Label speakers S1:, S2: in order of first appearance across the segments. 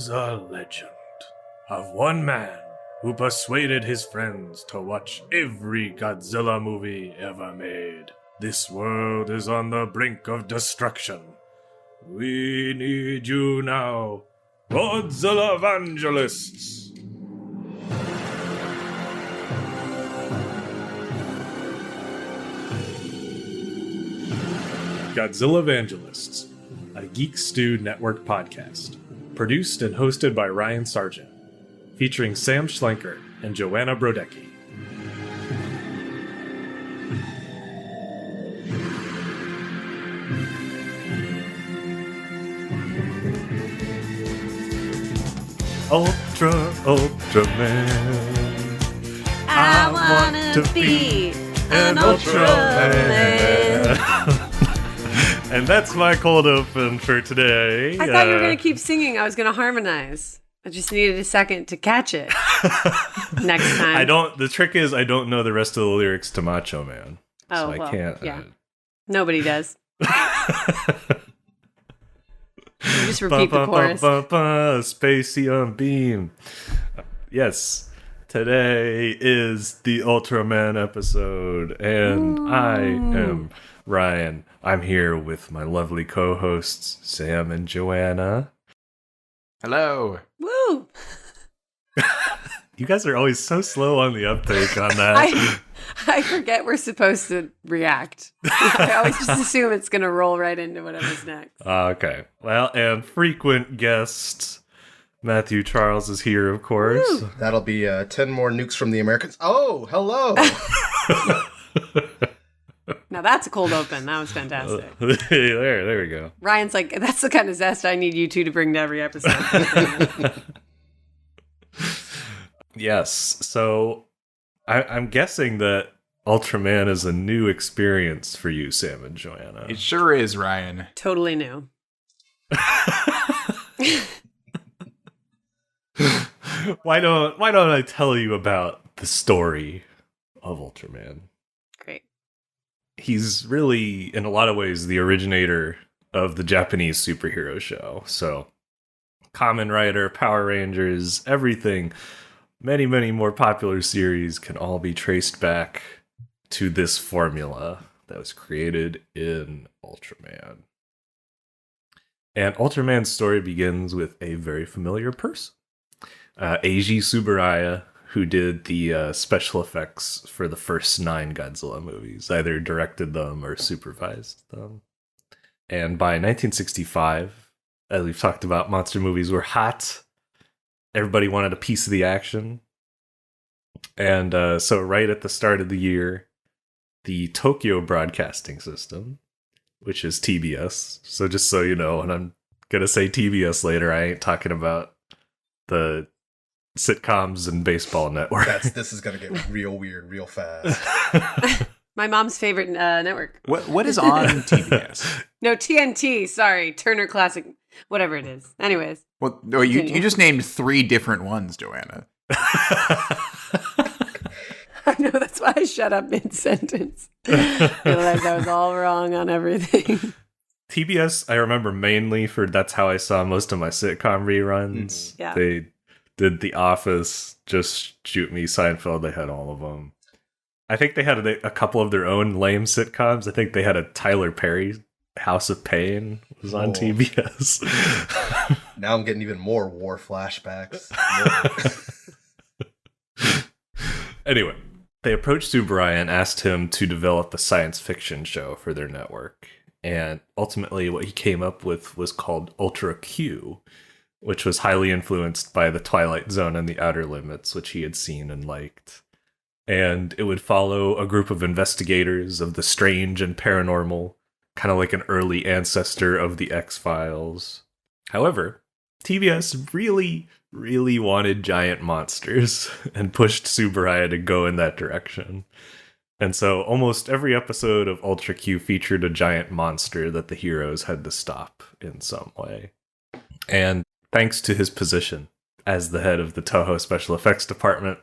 S1: was a legend of one man who persuaded his friends to watch every Godzilla movie ever made. This world is on the brink of destruction. We need you now, Godzillavangelists! Godzillavangelists, a Geek Stew Network podcast, produced and hosted by Ryan Sargent, featuring Sam Schlenker and Joanna Brodecki. Ultraman.
S2: I wanna be an Ultraman.
S1: And that's my cold open for today.
S2: I thought you were going to keep singing. I was going to harmonize. I just needed a second to catch it. Next time.
S1: The trick is I don't know the rest of the lyrics to Macho Man.
S2: Oh,
S1: so I can't.
S2: Yeah. Nobody does. You just repeat the chorus.
S1: Spacium beam. Yes. Today is the Ultraman episode, and
S2: Ooh.
S1: I am Ryan. I'm here with my lovely co-hosts, Sam and Joanna.
S3: Hello.
S2: Woo!
S1: You guys are always so slow on the uptake on that.
S2: I forget we're supposed to react. I always just assume it's going to roll right into whatever's next.
S1: Okay. Well, and frequent guest Matthew Charles is here, of course.
S2: Woo.
S4: That'll be 10 more nukes from the Americans. Oh, hello.
S2: Now that's a cold open. That was fantastic.
S1: There we go.
S2: Ryan's like, that's the kind of zest I need you two to bring to every episode.
S1: Yes. So I'm guessing that Ultraman is a new experience for you, Sam and Joanna.
S3: It sure is, Ryan.
S2: Totally new.
S1: Why don't I tell you about the story of Ultraman?
S2: Great.
S1: He's really, in a lot of ways, the originator of the Japanese superhero show. So, Kamen Rider, Power Rangers, everything, many, many more popular series can all be traced back to this formula that was created in Ultraman. And Ultraman's story begins with a very familiar person. Eiji Tsuburaya, who did the special effects for the first 9 Godzilla movies, either directed them or supervised them. And by 1965, as we've talked about, monster movies were hot. Everybody wanted a piece of the action. And so right at the start of the year, the Tokyo Broadcasting System, which is TBS, so just so you know, when I'm going to say TBS later, I ain't talking about the sitcoms and baseball network.
S4: This is going to get real weird real fast.
S2: My mom's favorite network.
S3: What is on TBS?
S2: No, TNT. Sorry. Turner Classic. Whatever it is. Anyways.
S3: Well, no, you just named 3 different ones, Joanna.
S2: I know, that's why I shut up mid-sentence. Realized I was all wrong on everything.
S1: TBS, I remember mainly for that's how I saw most of my sitcom reruns.
S2: Yeah.
S1: They did The Office, Just Shoot Me, Seinfeld, they had all of them. I think they had a couple of their own lame sitcoms. I think they had a Tyler Perry, House of Pain, was on TBS.
S4: Now I'm getting even more war flashbacks.
S1: Anyway, they approached Tsuburaya and asked him to develop a science fiction show for their network. And ultimately what he came up with was called Ultra Q, which was highly influenced by The Twilight Zone and The Outer Limits, which he had seen and liked. And it would follow a group of investigators of the strange and paranormal, kind of like an early ancestor of the X-Files. However, TBS really, really wanted giant monsters and pushed Tsuburaya to go in that direction. And so almost every episode of Ultra Q featured a giant monster that the heroes had to stop in some way. And thanks to his position as the head of the Toho Special Effects Department,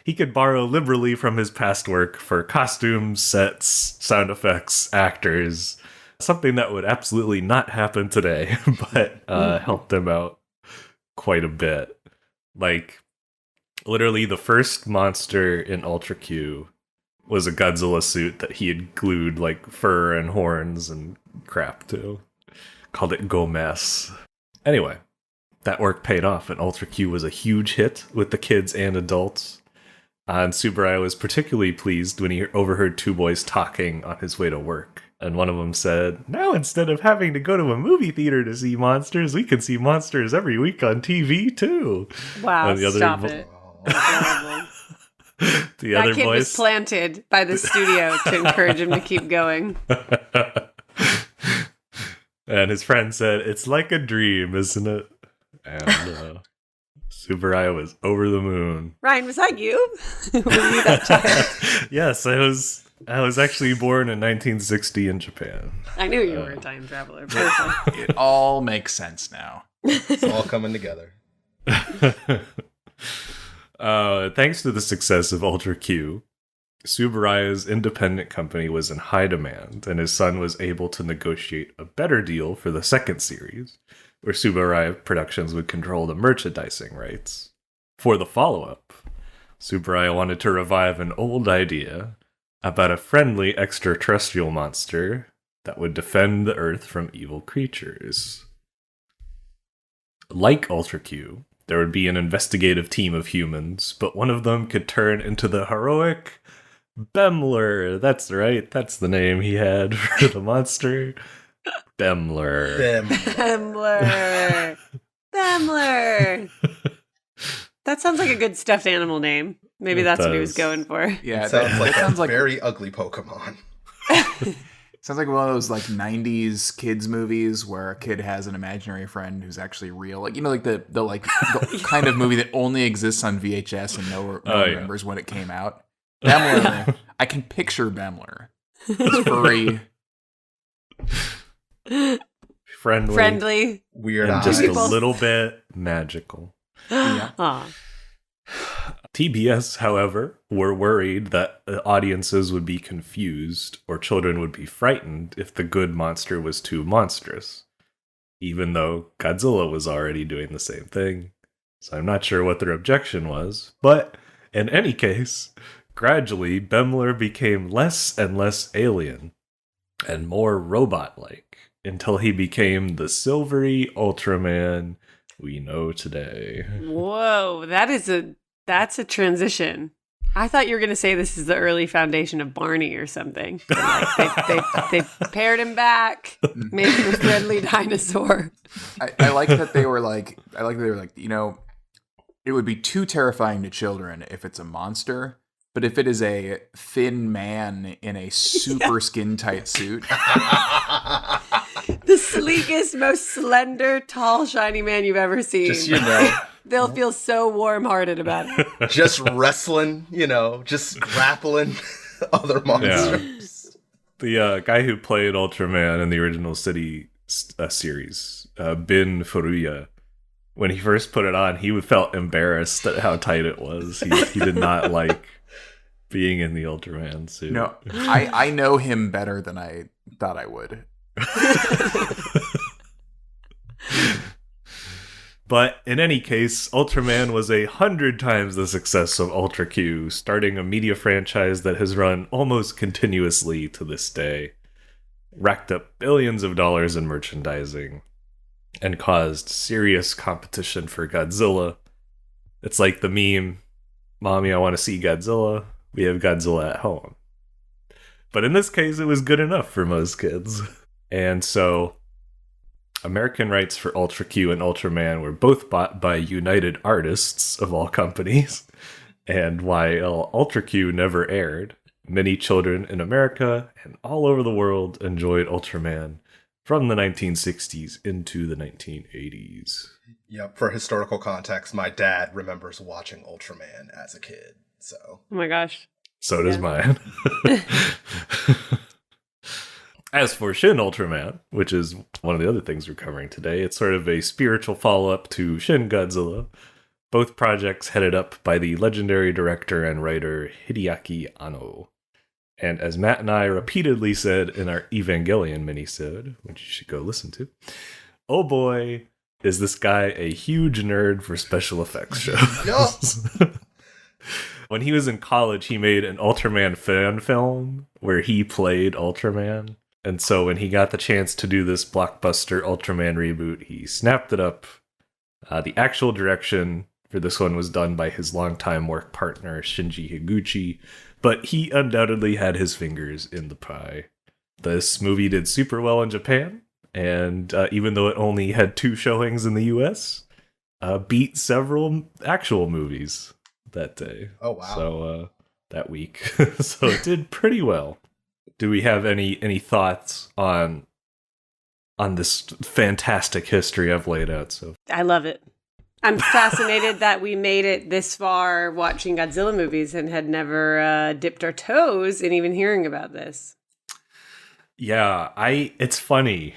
S1: he could borrow liberally from his past work for costumes, sets, sound effects, actors, something that would absolutely not happen today, but helped him out quite a bit. Like, literally the first monster in Ultra Q was a Godzilla suit that he had glued like fur and horns and crap to. Called it Gomez. Anyway, that work paid off, and Ultra Q was a huge hit with the kids and adults. And Tsuburaya was particularly pleased when he overheard two boys talking on his way to work. And one of them said, "Now instead of having to go to a movie theater to see monsters, we can see monsters every week on TV too."
S2: Wow,
S1: And the other
S2: stop it. That
S1: other
S2: kid
S1: voice
S2: was planted by the studio to encourage him to keep going.
S1: And his friend said, "It's like a dream, isn't it?" And Tsuburaya was over the moon.
S2: Ryan, was that you? Were you that child?
S1: Yes, I was actually born in 1960 in Japan.
S2: I knew you were a time traveler. Perfect.
S3: It all makes sense now.
S4: It's all coming together.
S1: Thanks to the success of Ultra Q, Tsuburaya's independent company was in high demand, and his son was able to negotiate a better deal for the second series, where Tsuburaya Productions would control the merchandising rights. For the follow-up, Tsuburaya wanted to revive an old idea about a friendly extraterrestrial monster that would defend the Earth from evil creatures. Like Ultra Q, there would be an investigative team of humans, but one of them could turn into the heroic Bemler. That's right, that's the name he had for the monster. Bemler.
S2: Bemler. Bemler. That sounds like a good stuffed animal name. Maybe
S1: It
S2: that's what he
S1: does.
S2: was going for.
S3: Yeah,
S4: Sounds like
S3: sounds
S4: a
S3: like
S4: very ugly Pokemon.
S3: sounds like one of those like '90s kids movies where a kid has an imaginary friend who's actually real. Like like the kind of movie that only exists on VHS and no one remembers when it came out. Bemler. I can picture Bemler. He's furry.
S1: Friendly.
S4: Weird
S1: and
S4: eyes.
S1: just a
S2: People.
S1: little bit magical.
S3: Yeah.
S2: Aw.
S1: TBS, however, were worried that audiences would be confused or children would be frightened if the good monster was too monstrous, even though Godzilla was already doing the same thing. So I'm not sure what their objection was, but in any case, gradually Bemler became less and less alien and more robot-like until he became the silvery Ultraman we know today.
S2: Whoa, that's a transition. I thought you were going to say this is the early foundation of Barney or something. They paired him back, made him a friendly dinosaur.
S3: I like that they were like, it would be too terrifying to children if it's a monster, but if it is a thin man in a super skin tight suit,
S2: The sleekest, most slender, tall, shiny man you've ever seen.
S4: Just,
S2: They'll feel so warm-hearted about it.
S4: just wrestling, just grappling other monsters.
S1: The guy who played Ultraman in the original City series, Bin Furuya, when he first put it on, he felt embarrassed at how tight it was. He did not like being in the Ultraman suit.
S3: no, I know him better than I thought I would.
S1: But in any case, Ultraman was 100 times the success of Ultra Q, starting a media franchise that has run almost continuously to this day, racked up billions of dollars in merchandising, and caused serious competition for Godzilla. It's like the meme, "Mommy, I want to see Godzilla. We have Godzilla at home." But in this case, it was good enough for most kids. And so, American rights for Ultra Q and Ultraman were both bought by United Artists, of all companies. And while Ultra Q never aired, many children in America and all over the world enjoyed Ultraman from the 1960s into the 1980s.
S4: Yep. For historical context, my dad remembers watching Ultraman as a kid. So
S2: Oh my gosh.
S1: So does mine. As for Shin Ultraman, which is one of the other things we're covering today, it's sort of a spiritual follow-up to Shin Godzilla. Both projects headed up by the legendary director and writer Hideaki Anno. And as Matt and I repeatedly said in our Evangelion minisode, which you should go listen to, oh boy, is this guy a huge nerd for special effects shows.
S4: Yup.
S1: When he was in college, he made an Ultraman fan film where he played Ultraman. And so when he got the chance to do this blockbuster Ultraman reboot, he snapped it up. The actual direction for this one was done by his longtime work partner, Shinji Higuchi, but he undoubtedly had his fingers in the pie. This movie did super well in Japan, and even though it only had 2 showings in the US, beat several actual movies that day.
S4: Oh, wow.
S1: So, that week. So it did pretty well. Do we have any thoughts on this fantastic history I've laid out? So
S2: I love it. I'm fascinated that we made it this far watching Godzilla movies and had never dipped our toes in even hearing about this.
S1: yeah, it's funny.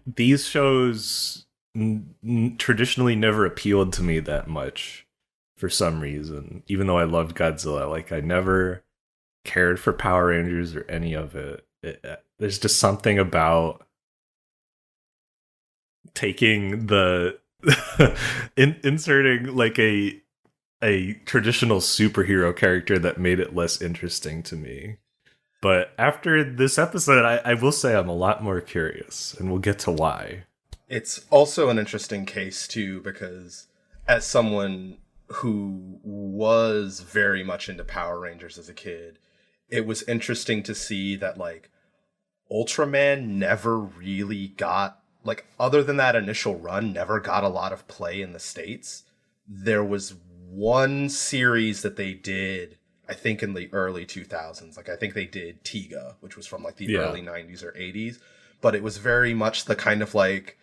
S1: These shows traditionally never appealed to me that much for some reason. Even though I loved Godzilla, like I never cared for Power Rangers or any of it. There's just something about taking the inserting like a traditional superhero character that made it less interesting to me. But after this episode, I will say I'm a lot more curious, and we'll get to why.
S4: It's also an interesting case, too, because as someone who was very much into Power Rangers as a kid, it was interesting to see that, like, Ultraman never really got, like, other than that initial run, never got a lot of play in the States. There was one series that they did, I think in the early 2000s. Like, I think they did Tiga, which was from, like, the early 90s or 80s. But it was very much the kind of, like,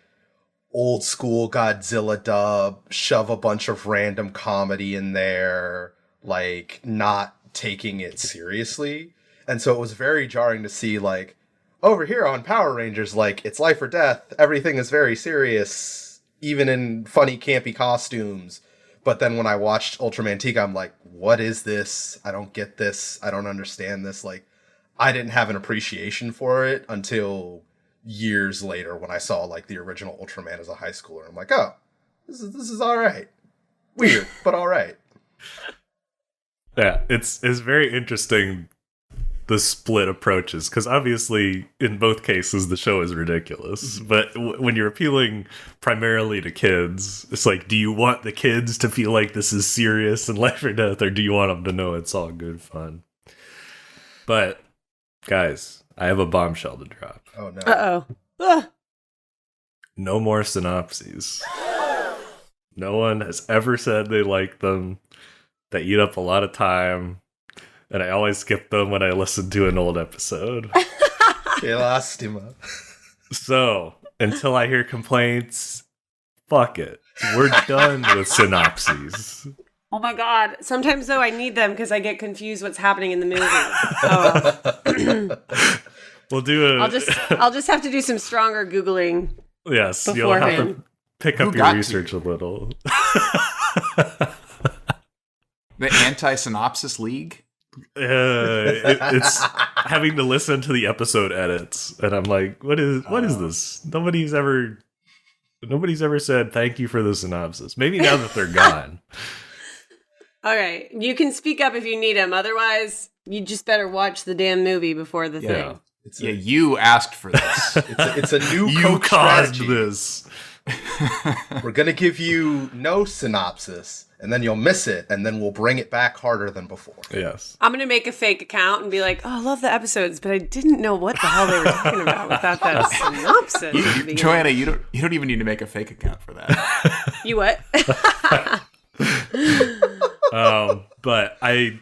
S4: old school Godzilla dub, shove a bunch of random comedy in there, like, not taking it seriously. And so it was very jarring to see, like, over here on Power Rangers, like, it's life or death, everything is very serious, even in funny campy costumes. But then when I watched Ultraman Tiga, I'm like, what is this? I don't get this. I don't understand this. Like, I didn't have an appreciation for it until years later when I saw, like, the original Ultraman as a high schooler. I'm like, oh, this is all right. Weird, but all right.
S1: Yeah, it's very interesting, the split approaches, because obviously in both cases the show is ridiculous, but when you're appealing primarily to kids, it's like, do you want the kids to feel like this is serious and life or death, or do you want them to know it's all good fun? But guys, I have a bombshell to drop.
S4: Oh no.
S2: Uh-oh.
S1: No more synopses. No one has ever said they like them. They eat up a lot of time, and I always skip them when I listen to an old episode.
S4: Que lástima.
S1: So, until I hear complaints, fuck it. We're done with synopses.
S2: Oh my god. Sometimes, though, I need them because I get confused what's happening in the movie. Oh.
S1: We'll do a...
S2: I'll just have to do some stronger Googling.
S1: Yes, you'll have to
S2: beforehand.
S1: pick up your research a little.
S3: The Anti-Synopsis League?
S1: It's having to listen to the episode edits, and I'm like, what is this? Nobody's ever said thank you for the synopsis. Maybe now that they're gone.
S2: All right. You can speak up if you need them. Otherwise, you just better watch the damn movie before the thing.
S3: You asked for this.
S4: It's a new
S1: You
S4: coach
S1: caused
S4: strategy.
S1: this.
S4: We're going to give you no synopsis, and then you'll miss it, and then we'll bring it back harder than before.
S1: Yes.
S2: I'm going to make a fake account and be like, oh, I love the episodes, but I didn't know what the hell they were talking about without that synopsis.
S3: Joanna, you don't even need to make a fake account for that.
S2: You what?
S1: But I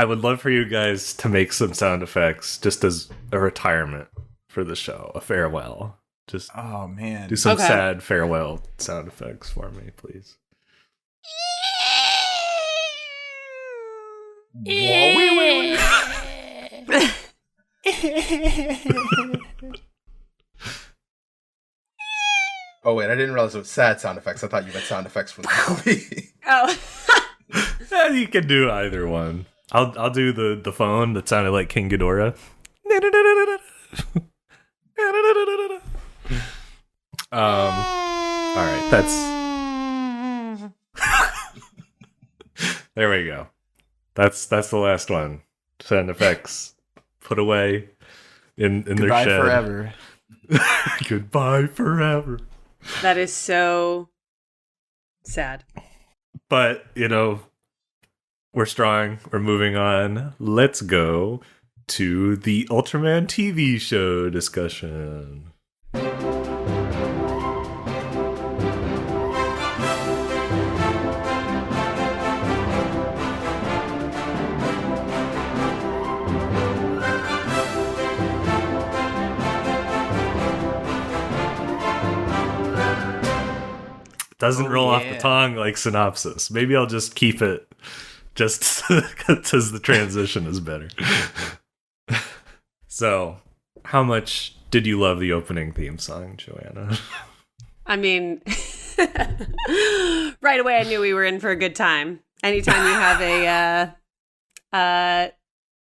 S1: would love for you guys to make some sound effects just as a retirement for the show, a farewell. Just
S3: Oh man.
S1: do some
S2: Okay.
S1: sad farewell sound effects for me, please.
S4: Oh, wait, I didn't realize it was sad sound effects. I thought you meant sound effects from the movie.
S2: Oh.
S1: You can do either one. I'll do the phone that sounded like King Ghidorah. There we go. That's the last one. Sound effects put away in their
S3: Goodbye
S1: shed.
S3: forever.
S1: Goodbye forever.
S2: That is so sad.
S1: But, we're strong. We're moving on. Let's go to the Ultraman TV show discussion. Doesn't roll off the tongue like synopsis. Maybe I'll just keep it just because the transition is better. So, how much did you love the opening theme song, Joanna?
S2: I mean, right away I knew we were in for a good time. Anytime you have a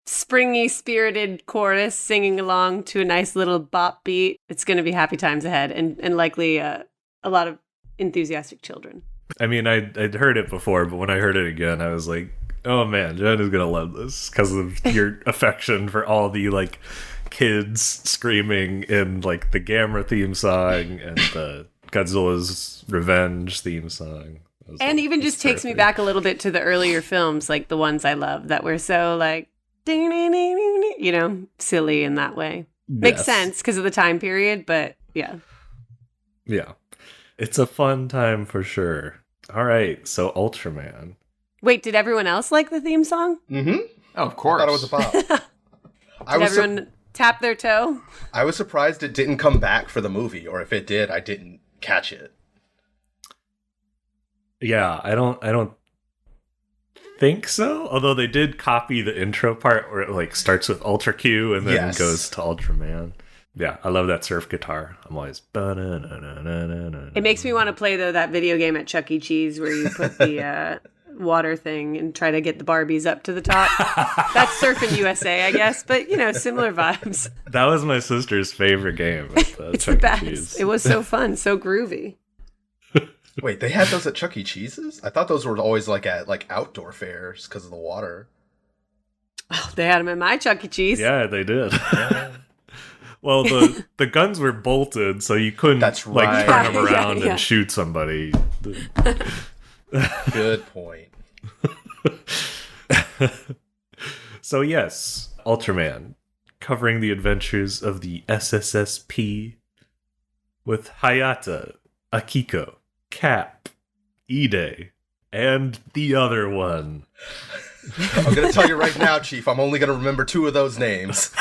S2: springy, spirited chorus singing along to a nice little bop beat, it's going to be happy times ahead, and likely a lot of enthusiastic children.
S1: I mean, I'd heard it before, but when I heard it again, I was like, oh man, Joanna's gonna love this because of your affection for all the kids screaming in the Gamera theme song and the Godzilla's Revenge theme song.
S2: And even just takes me back a little bit to the earlier films, like the ones I love that were so silly in that way. Makes sense because of the time period, but yeah.
S1: Yeah. It's a fun time for sure. All right, so Ultraman.
S2: Wait, did everyone else like the theme song?
S4: Mm-hmm.
S3: Oh, of course.
S4: I thought it was a pop.
S2: Did everyone tap their toe?
S4: I was surprised it didn't come back for the movie, or if it did, I didn't catch it.
S1: Yeah, I don't think so. Although they did copy the intro part where it starts with Ultra Q and then goes to Ultraman. Yeah, I love that surf guitar. I'm always...
S2: It makes me want to play, though, that video game at Chuck E. Cheese where you put the water thing and try to get the Barbies up to the top. That's Surfing USA, I guess, but, similar vibes.
S1: That was my sister's favorite game.
S2: It's Chuck the best. E. Cheese. It was so fun, so groovy.
S4: Wait, they had those at Chuck E. Cheese's? I thought those were always at outdoor fairs because of the water.
S2: Oh, they had them at my Chuck E. Cheese.
S1: Yeah, they did. Yeah. Well, the guns were bolted, so you couldn't turn them around and shoot somebody.
S4: Good point.
S1: So yes, Ultraman, covering the adventures of the SSSP with Hayata, Akiko, Cap, Ide, and the other one.
S4: I'm going to tell you right now, Chief, I'm only going to remember 2 of those names.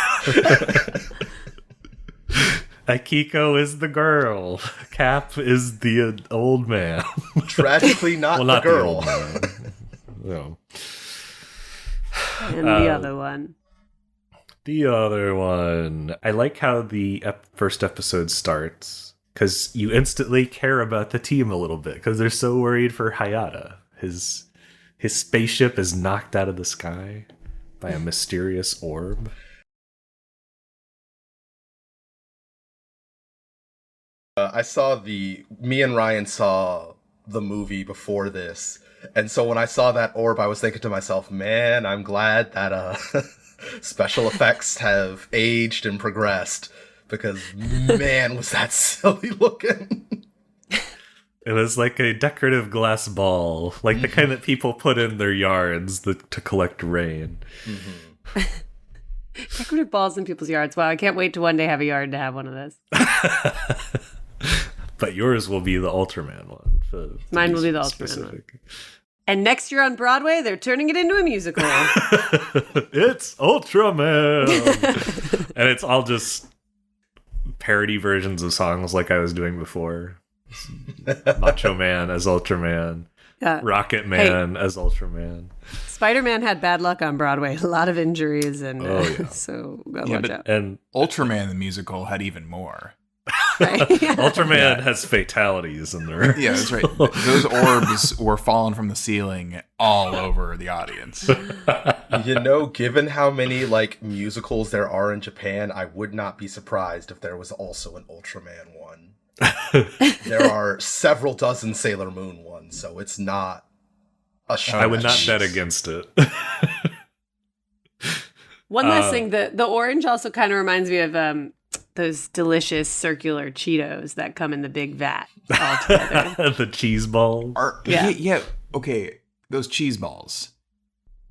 S1: Akiko is the girl. Cap is the old man.
S4: Tragically not the girl.
S1: The old man. No.
S2: And the other one.
S1: The other one. I like how the first episode starts, because you instantly care about the team a little bit, because they're so worried for Hayata. His spaceship is knocked out of the sky by a mysterious orb.
S4: Me and Ryan saw the movie before this, and so when I saw that orb, I was thinking to myself, man, I'm glad that special effects have aged and progressed, because man, was that silly looking.
S1: It was like a decorative glass ball, like the kind that people put in their yards to collect rain.
S2: Mm-hmm. Decorative balls in people's yards. Wow, I can't wait to one day have a yard to have one of those.
S1: But yours will be the Ultraman one.
S2: Mine will be the Ultraman one. And next year on Broadway, they're turning it into a musical.
S1: It's Ultraman! And it's all just parody versions of songs like I was doing before. Macho Man as Ultraman. Rocket Man as Ultraman.
S2: Spider-Man had bad luck on Broadway. A lot of injuries, and so watch out.
S3: And Ultraman the musical had even more.
S2: Right?
S1: Ultraman has fatalities in there.
S3: Yeah, that's right. Those orbs were falling from the ceiling all over the audience.
S4: Given how many musicals there are in Japan, I would not be surprised if there was also an Ultraman one. There are several dozen Sailor Moon ones, so it's not a stretch.
S1: I would not bet against it.
S2: One last thing, the orange also kind of reminds me of those delicious circular Cheetos that come in the big vat all together.
S1: The cheese balls.
S3: Yeah. Okay, those cheese balls.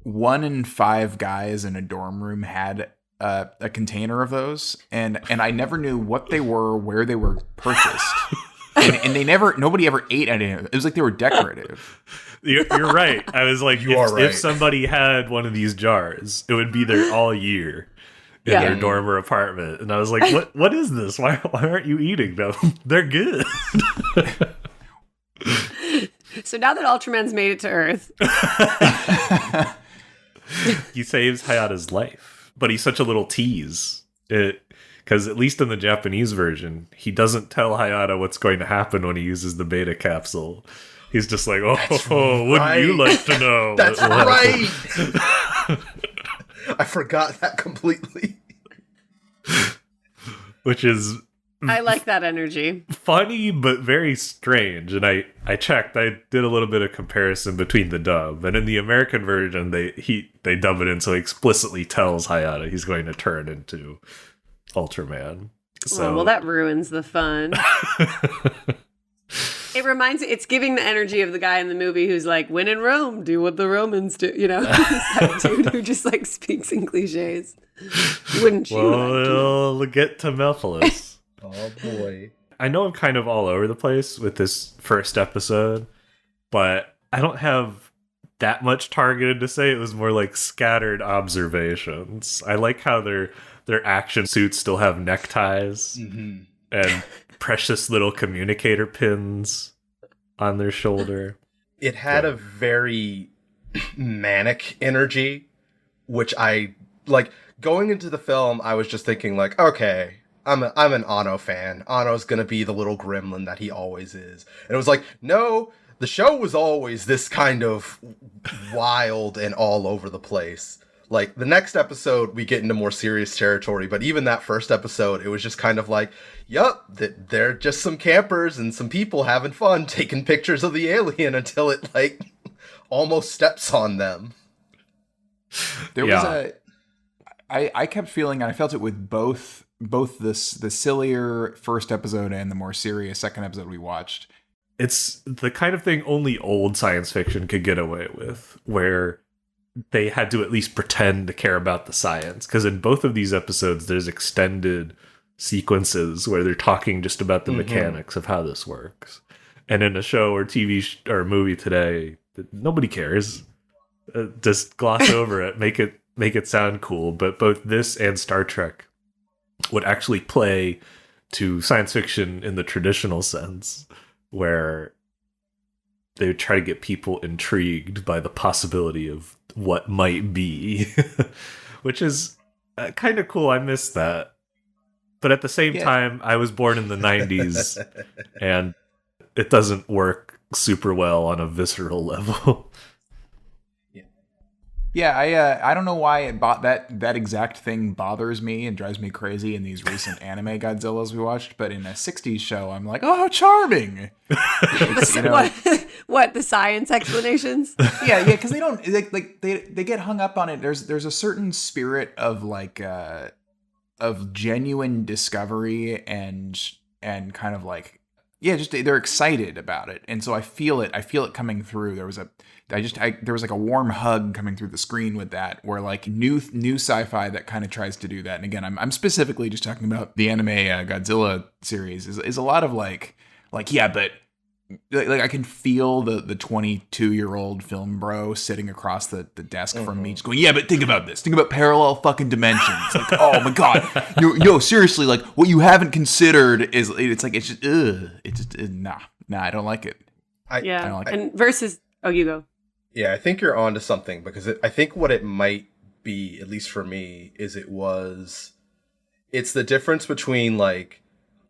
S3: 1 in 5 guys in a dorm room had a container of those, and I never knew what they were, where they were purchased, and nobody ever ate any of it. It was like they were decorative.
S1: You're right. I was like,
S4: right.
S1: If somebody had one of these jars, it would be there all year in their dorm or apartment. And I was like, what is this? Why aren't you eating them? They're good.
S2: So now that Ultraman's made it to Earth,
S1: he saves Hayata's life, but he's such a little tease. Because at least in the Japanese version, he doesn't tell Hayata what's going to happen when he uses the beta capsule. He's just like, wouldn't you like to know?
S4: That's right. I forgot that completely.
S1: Which is
S2: I like that energy.
S1: funny, but very strange. And I checked. I did a little bit of comparison between the dub. And in the American version, they dub it in so he explicitly tells Hayata he's going to turn into Ultraman. So,
S2: well, that ruins the fun. It's giving the energy of the guy in the movie who's like, when in Rome, do what the Romans do. You know, that dude who just like speaks in cliches. Wouldn't you?
S1: We'll get to Mephiles.
S4: Oh boy.
S1: I know I'm kind of all over the place with this first episode, but I don't have that much targeted to say. It was more like scattered observations. I like how their action suits still have neckties and precious little communicator pins on their shoulder.
S4: It had a very manic energy, which I like. Going into the film, I was just thinking like, okay, I'm an Anno fan. Anno's gonna be the little gremlin that he always is. And it was like, no, the show was always this kind of wild and all over the place. Like, the next episode, we get into more serious territory, but even that first episode, it was just kind of like, yup, they're just some campers and some people having fun taking pictures of the alien until it, like, almost steps on them.
S3: There was I kept feeling, and I felt it with both the sillier first episode and the more serious second episode we watched.
S1: It's the kind of thing only old science fiction could get away with, where they had to at least pretend to care about the science. Because in both of these episodes, there's extended sequences where they're talking just about the mechanics of how this works. And in a show or TV or movie today, nobody cares. Just gloss over it, make it sound cool. But both this and Star Trek would actually play to science fiction in the traditional sense, where they would try to get people intrigued by the possibility of what might be, which is kind of cool. I miss that. But at the same time, I was born in the 90s, and it doesn't work super well on a visceral level.
S3: Yeah, I don't know why that exact thing bothers me and drives me crazy in these recent anime Godzillas we watched, but in a 60s show, I'm like, oh, how charming.
S2: What, the science explanations?
S3: Yeah, because they don't they get hung up on it. There's a certain spirit of like of genuine discovery and kind of like, yeah, just they're excited about it, and so I feel it coming through. There was like a warm hug coming through the screen with that, where like new sci-fi that kind of tries to do that. And again, I'm specifically just talking about the anime Godzilla series is a lot of like yeah, but like I can feel the 22-year-old film bro sitting across the desk from me, just going, yeah, but think about this. Think about parallel fucking dimensions. Like, oh my god, yo, seriously, like what you haven't considered is nah, I don't like it. I don't like it.
S2: And versus, oh, you go.
S4: Yeah, I think you're onto something, because I think what it might be, at least for me, is it's the difference between like,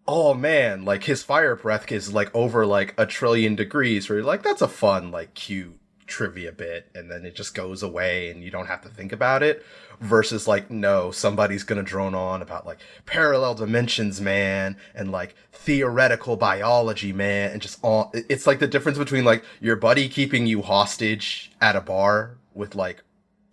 S4: oh man, like his fire breath is like over like 1 trillion degrees, where you're like, that's a fun, like cute trivia bit and then it just goes away and you don't have to think about it, versus like, no, somebody's gonna drone on about like parallel dimensions, man, and like theoretical biology, man, and just all. It's like the difference between like your buddy keeping you hostage at a bar with like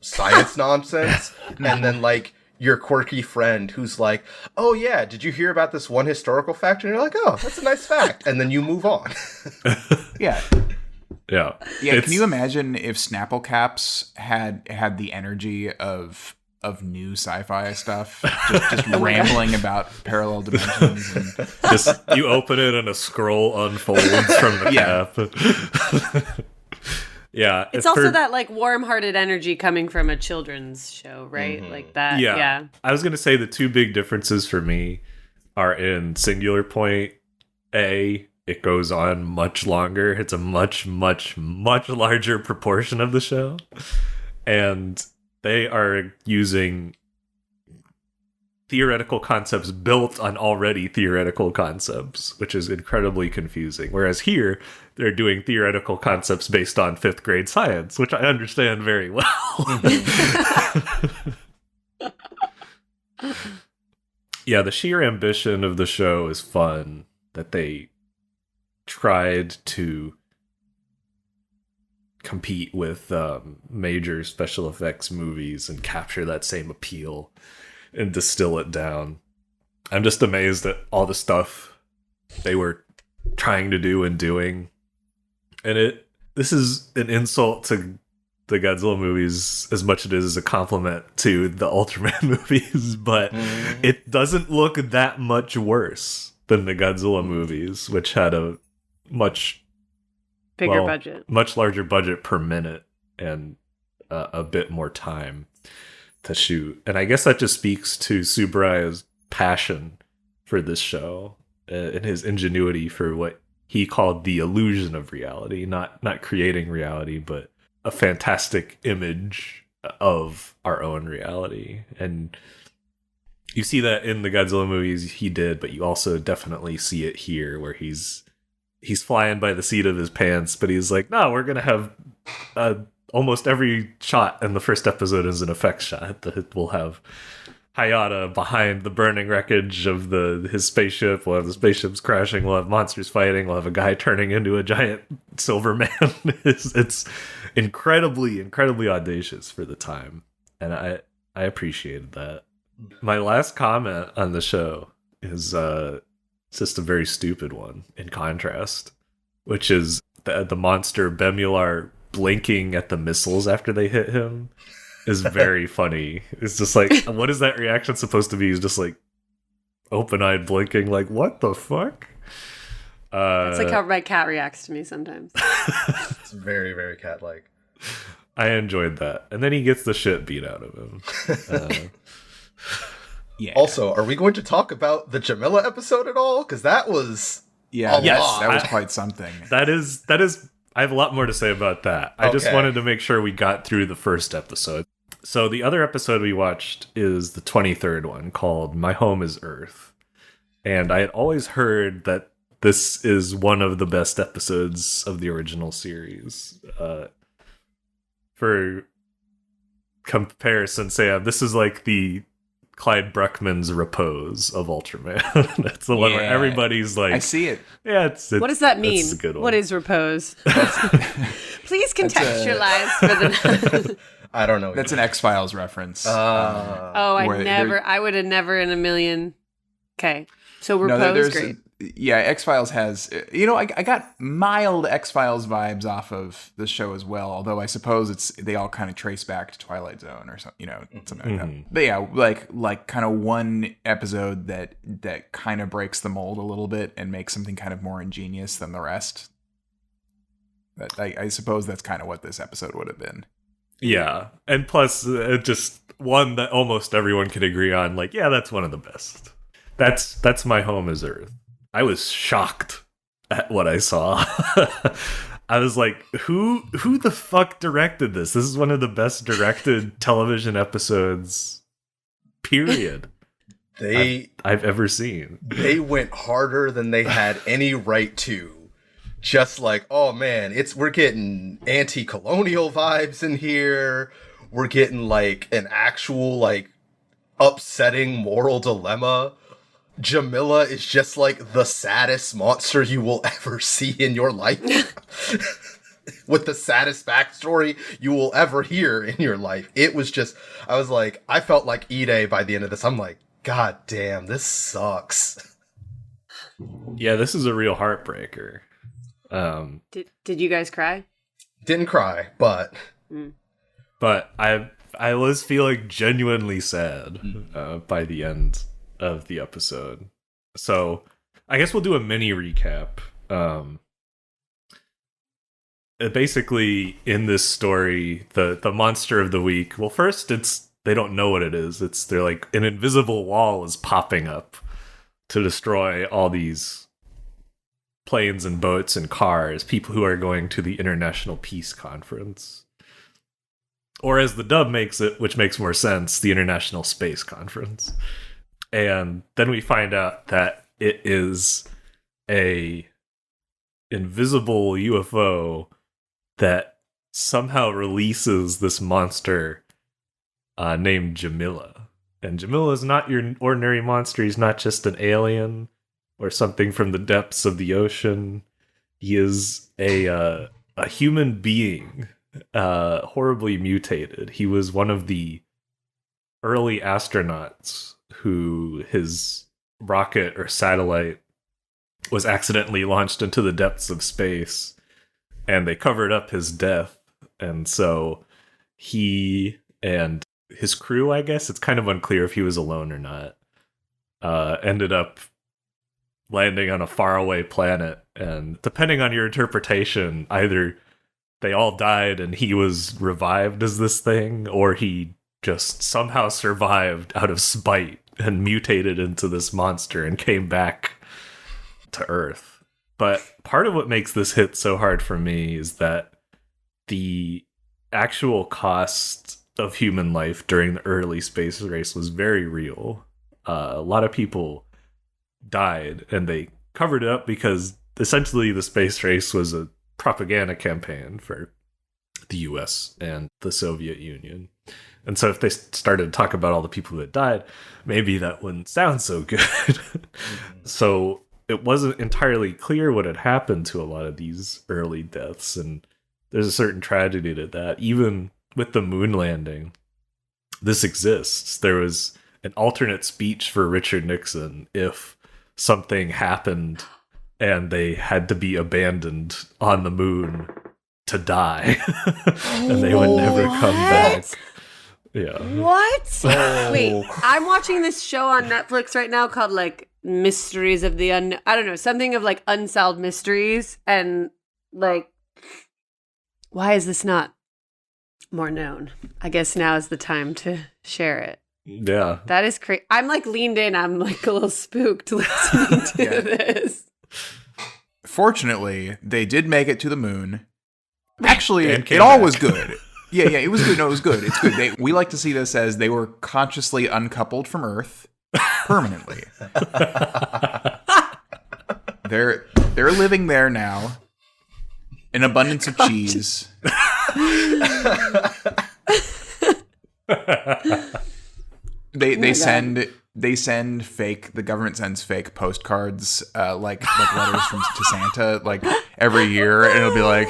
S4: science nonsense, and then like your quirky friend who's like, oh yeah, did you hear about this one historical fact? And you're like, oh, that's a nice fact, and then you move on.
S3: Yeah.
S1: Yeah.
S3: Yeah, can you imagine if Snapple Caps had the energy of new sci-fi stuff, just rambling about parallel dimensions, and
S1: just you open it and a scroll unfolds from the cap. Yeah,
S2: it's also that like warm-hearted energy coming from a children's show, right? Like that. Yeah.
S1: I was gonna say the two big differences for me are in Singular Point. It goes on much longer. It's a much, much, much larger proportion of the show. And they are using theoretical concepts built on already theoretical concepts, which is incredibly confusing. Whereas here, they're doing theoretical concepts based on 5th grade science, which I understand very well. Yeah, the sheer ambition of the show is fun, that they tried to compete with major special effects movies and capture that same appeal and distill it down. I'm just amazed at all the stuff they were trying to do and doing. And this is an insult to the Godzilla movies as much as it is a compliment to the Ultraman movies, but it doesn't look that much worse than the Godzilla movies, which had a much
S2: budget,
S1: much larger budget per minute, and a bit more time to shoot. And I guess that just speaks to Tsuburaya's passion for this show and his ingenuity for what he called the illusion of reality, not creating reality, but a fantastic image of our own reality. And you see that in the Godzilla movies he did, but you also definitely see it here, where he's flying by the seat of his pants, but he's like, no, we're going to have almost every shot in the first episode is an effects shot. We'll have Hayata behind the burning wreckage of his spaceship. We'll have the spaceships crashing. We'll have monsters fighting. We'll have a guy turning into a giant silver man. It's incredibly, incredibly audacious for the time. And I appreciated that. My last comment on the show is just a very stupid one in contrast, which is the monster Bemular blinking at the missiles after they hit him is very funny. It's just like, what is that reaction supposed to be? He's just like open-eyed blinking, like, what the fuck?
S2: It's like how my cat reacts to me sometimes.
S4: It's very, very cat-like.
S1: I enjoyed that. And then he gets the shit beat out of him.
S3: yeah.
S4: Also, are we going to talk about the Jamila episode at all? Because that was
S3: that was quite something.
S1: That is. I have a lot more to say about that. I just wanted to make sure we got through the first episode. So the other episode we watched is the 23rd one, called My Home is Earth. And I had always heard that this is one of the best episodes of the original series. For comparison, Sam, this is like the Clyde Bruckman's Repose of Ultraman. That's the one where everybody's like,
S3: I see it.
S1: Yeah, it's
S2: what does that mean?
S1: That's a good one.
S2: What is repose? Please contextualize for the.
S4: I don't know.
S3: That's an X-Files reference.
S2: I would have never in a million. Okay, so Repose, great.
S3: X-Files has, I got mild X-Files vibes off of the show as well, although I suppose they all kind of trace back to Twilight Zone or something, something like that. But yeah, like kind of one episode that kind of breaks the mold a little bit and makes something kind of more ingenious than the rest. But I suppose that's kind of what this episode would have been.
S1: Yeah, and plus just one that almost everyone can agree on, like, yeah, that's one of the best. That's My Home is Earth. I was shocked at what I saw. I was like, who the fuck directed this? This is one of the best directed television episodes, period, I've ever seen.
S4: They went harder than they had any right to just like, oh man, we're getting anti-colonial vibes in here. We're getting like an actual like upsetting moral dilemma. Jamila is just like the saddest monster you will ever see in your life. With the saddest backstory you will ever hear in your life. It was just, I felt like Ide by the end of this. I'm like, God damn, this sucks.
S1: Yeah, this is a real heartbreaker.
S2: Did you guys cry?
S4: Didn't cry, but
S1: I was feeling genuinely sad by the end of the episode. So I guess we'll do a mini recap. Basically, in this story, the monster of the week. Well, first they don't know what it is. They're like an invisible wall is popping up to destroy all these planes and boats and cars, people who are going to the International Peace Conference. Or as the dub makes it, which makes more sense, the International Space Conference. And then we find out that it is a invisible UFO that somehow releases this monster named Jamila. And Jamila is not your ordinary monster. He's not just an alien or something from the depths of the ocean. He is a human being, horribly mutated. He was one of the early astronauts who his rocket or satellite was accidentally launched into the depths of space, and they covered up his death. And so he and his crew, I guess, it's kind of unclear if he was alone or not, ended up landing on a faraway planet. And depending on your interpretation, either they all died and he was revived as this thing, or he just somehow survived out of spite and mutated into this monster and came back to Earth. But part of what makes this hit so hard for me is that the actual cost of human life during the early space race was very real. A lot of people died, and they covered it up because essentially the space race was a propaganda campaign for the US and the Soviet Union. And so if they started to talk about all the people that died, maybe that wouldn't sound so good. So it wasn't entirely clear what had happened to a lot of these early deaths, and there's a certain tragedy to that. Even with the moon landing, this exists. There was an alternate speech for Richard Nixon if something happened and they had to be abandoned on the moon to die. And they would never come back. Yeah.
S2: What? Wait, I'm watching this show on Netflix right now called like Mysteries of the I don't know, something of like Unsolved Mysteries, and like, why is this not more known? I guess now is the time to share it.
S1: Yeah.
S2: That is crazy. I'm like leaned in. I'm like a little spooked listening to this.
S3: Fortunately, they did make it to the moon. Actually,
S1: And
S3: it all was good. Yeah, it was good. No, it was good. It's good. We like to see this as they were consciously uncoupled from Earth permanently. They're living there now. An abundance of cheese. They send fake. The government sends fake postcards, like letters to Santa, like every year, and it'll be like,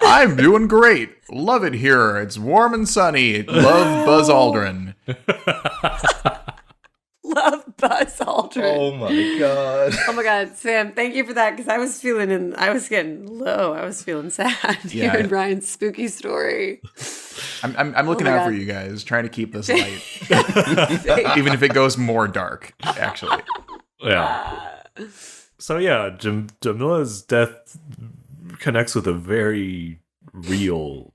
S3: "I'm doing great. Love it here. It's warm and sunny. Love Buzz Aldrin."
S2: Love Buzz Aldrin.
S4: Oh my god.
S2: Oh my god, Sam, thank you for that, because I was getting low. I was feeling sad hearing Ryan's spooky story.
S3: I'm looking out for you guys, trying to keep this light, even if it goes more dark. Actually,
S1: Yeah. So yeah, Jamila's death connects with a very real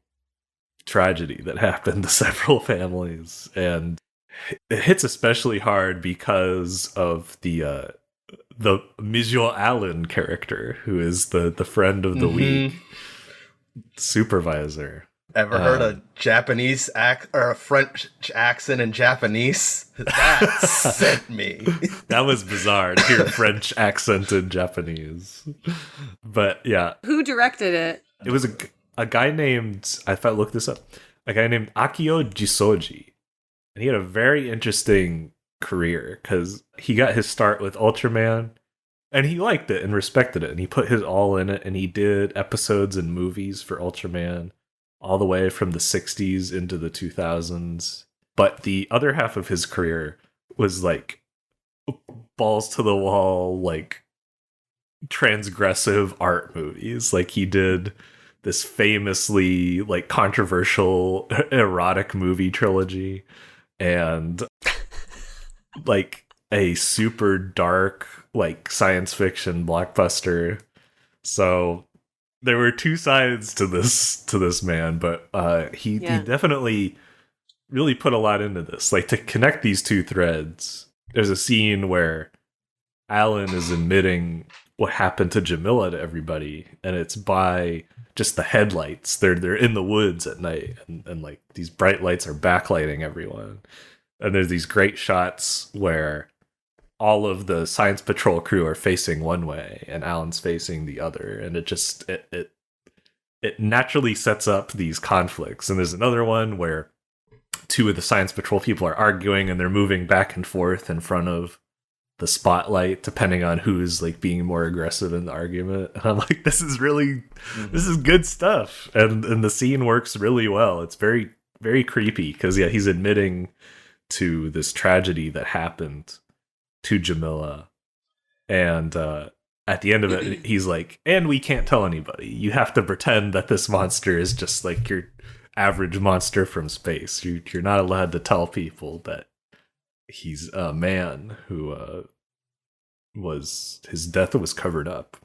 S1: tragedy that happened to several families, and it hits especially hard because of the Mijo Allen character, who is the friend of the week supervisor.
S4: Ever heard a Japanese or a French accent in Japanese? That sent me.
S1: That was bizarre to hear French accent in Japanese. But yeah,
S2: Who directed it?
S1: it was a guy named, I thought, look this up, a guy named Akio Jisoji. And he had a very interesting career because he got his start with Ultraman and he liked it and respected it. And he put his all in it and he did episodes and movies for Ultraman all the way from the 60s into the 2000s. But the other half of his career was like balls to the wall, like transgressive art movies. Like he did this famously like controversial erotic movie trilogy and like a super dark like science fiction blockbuster. So there were two sides to this man, but he definitely really put a lot into this. Like to connect these two threads, there's a scene where Alan is admitting what happened to Jamila to everybody, and it's by just the headlights. They're in the woods at night, and like these bright lights are backlighting everyone. And there's these great shots where all of the Science Patrol crew are facing one way and Alan's facing the other, and it naturally sets up these conflicts. And there's another one where two of the Science Patrol people are arguing and they're moving back and forth in front of the spotlight depending on who's like being more aggressive in the argument. And I'm like, this is good stuff. And the scene works really well. It's very, very creepy because he's admitting to this tragedy that happened to Jamila. And at the end of it, he's like, and we can't tell anybody. You have to pretend that this monster is just like your average monster from space. You're not allowed to tell people that he's a man who his death was covered up.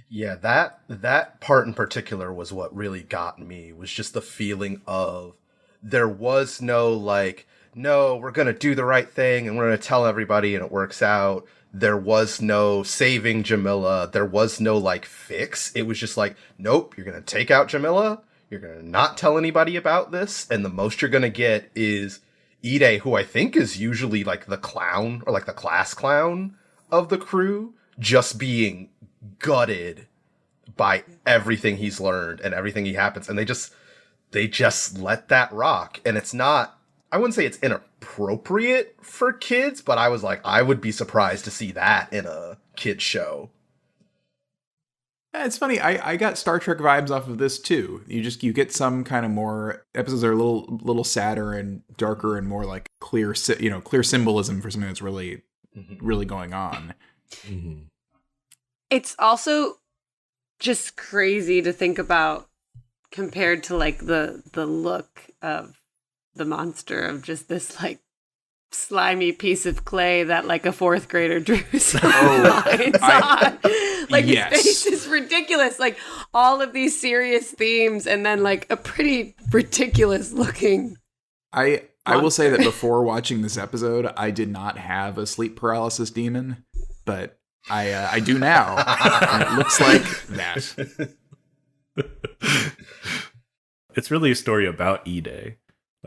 S4: Yeah, that part in particular was what really got me, was just the feeling of there was no like, no, we're going to do the right thing and we're going to tell everybody and it works out. There was no saving Jamila. There was no like fix. It was just like, nope, you're going to take out Jamila. You're going to not tell anybody about this. And the most you're going to get is Ide, who I think is usually like the clown or like the class clown of the crew, just being gutted by everything he's learned and everything he happens. And they just let that rock. And it's not, I wouldn't say it's inappropriate for kids, but I was like, I would be surprised to see that in a kid's show.
S3: Yeah, it's funny. I got Star Trek vibes off of this too. You get some kind of more episodes that are a little sadder and darker and more like clear symbolism for something that's really, really going on.
S1: Mm-hmm.
S2: It's also just crazy to think about compared to like the look of the monster, of just this like slimy piece of clay that like a fourth grader drew some lines on. Like his face is ridiculous. Like all of these serious themes and then like a pretty ridiculous looking
S3: I will say that before watching this episode, I did not have a sleep paralysis demon, but I do now. And it looks like that.
S1: It's really a story about Ide.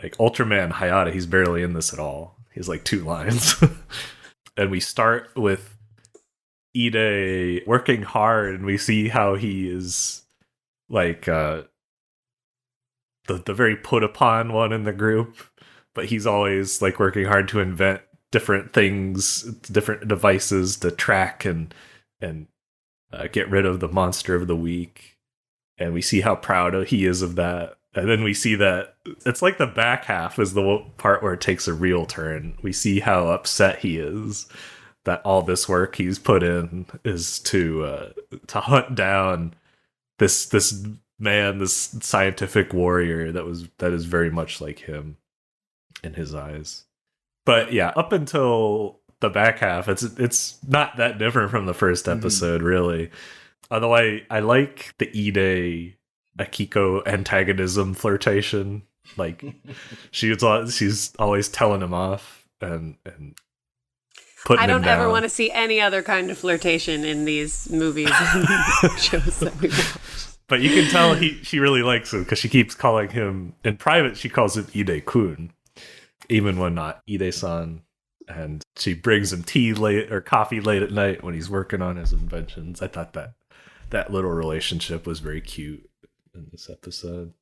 S1: Like Ultraman Hayata, he's barely in this at all. He has like 2 lines. And we start with Ide working hard, and we see how he is like the very put upon one in the group, but he's always like working hard to invent different things, different devices to track and get rid of the monster of the week. And we see how proud he is of that. And then we see that it's like the back half is the part where it takes a real turn. We see how upset he is that all this work he's put in is to hunt down this man, this scientific warrior that is very much like him in his eyes. But yeah, up until the back half, it's not that different from the first episode, really. Although I like the Ide Akiko antagonism flirtation. Like she's always telling him off and putting him down. I
S2: don't ever want to see any other kind of flirtation in these movies and shows that we watch.
S1: But you can tell she really likes him because she keeps calling him in private. She calls him Ide-kun, even when not Ide-san. And she brings him tea late or coffee late at night when he's working on his inventions. I thought that little relationship was very cute in this episode.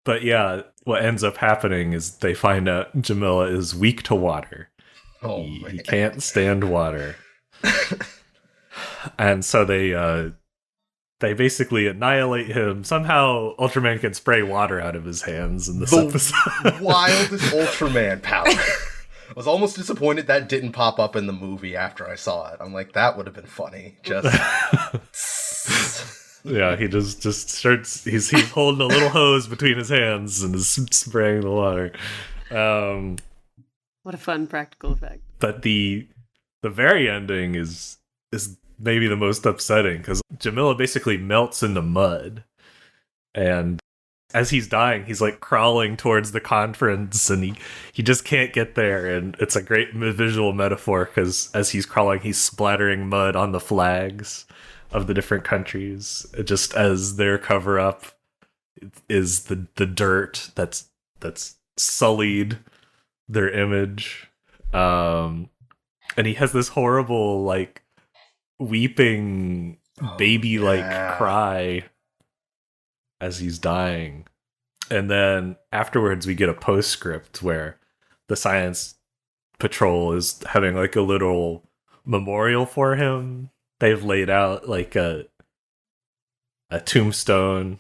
S1: But yeah, what ends up happening is they find out Jamila is weak to water. He can't stand water. And so they basically annihilate him. Somehow Ultraman can spray water out of his hands in this episode.
S4: Wildest Ultraman power. I was almost disappointed that didn't pop up in the movie after I saw it. I'm like, that would have been funny. Just
S1: yeah, he just starts. He's holding a little hose between his hands and is spraying the water.
S2: What a fun practical effect!
S1: But the very ending is maybe the most upsetting because Jamila basically melts in the mud, and as he's dying, he's like crawling towards the conference, and he just can't get there. And it's a great visual metaphor because as he's crawling, he's splattering mud on the flags of the different countries, just as their cover up is the dirt that's sullied their image. And he has this horrible like weeping baby like cry as he's dying. And then afterwards we get a postscript where the science patrol is having like a little memorial for him. They've laid out like a tombstone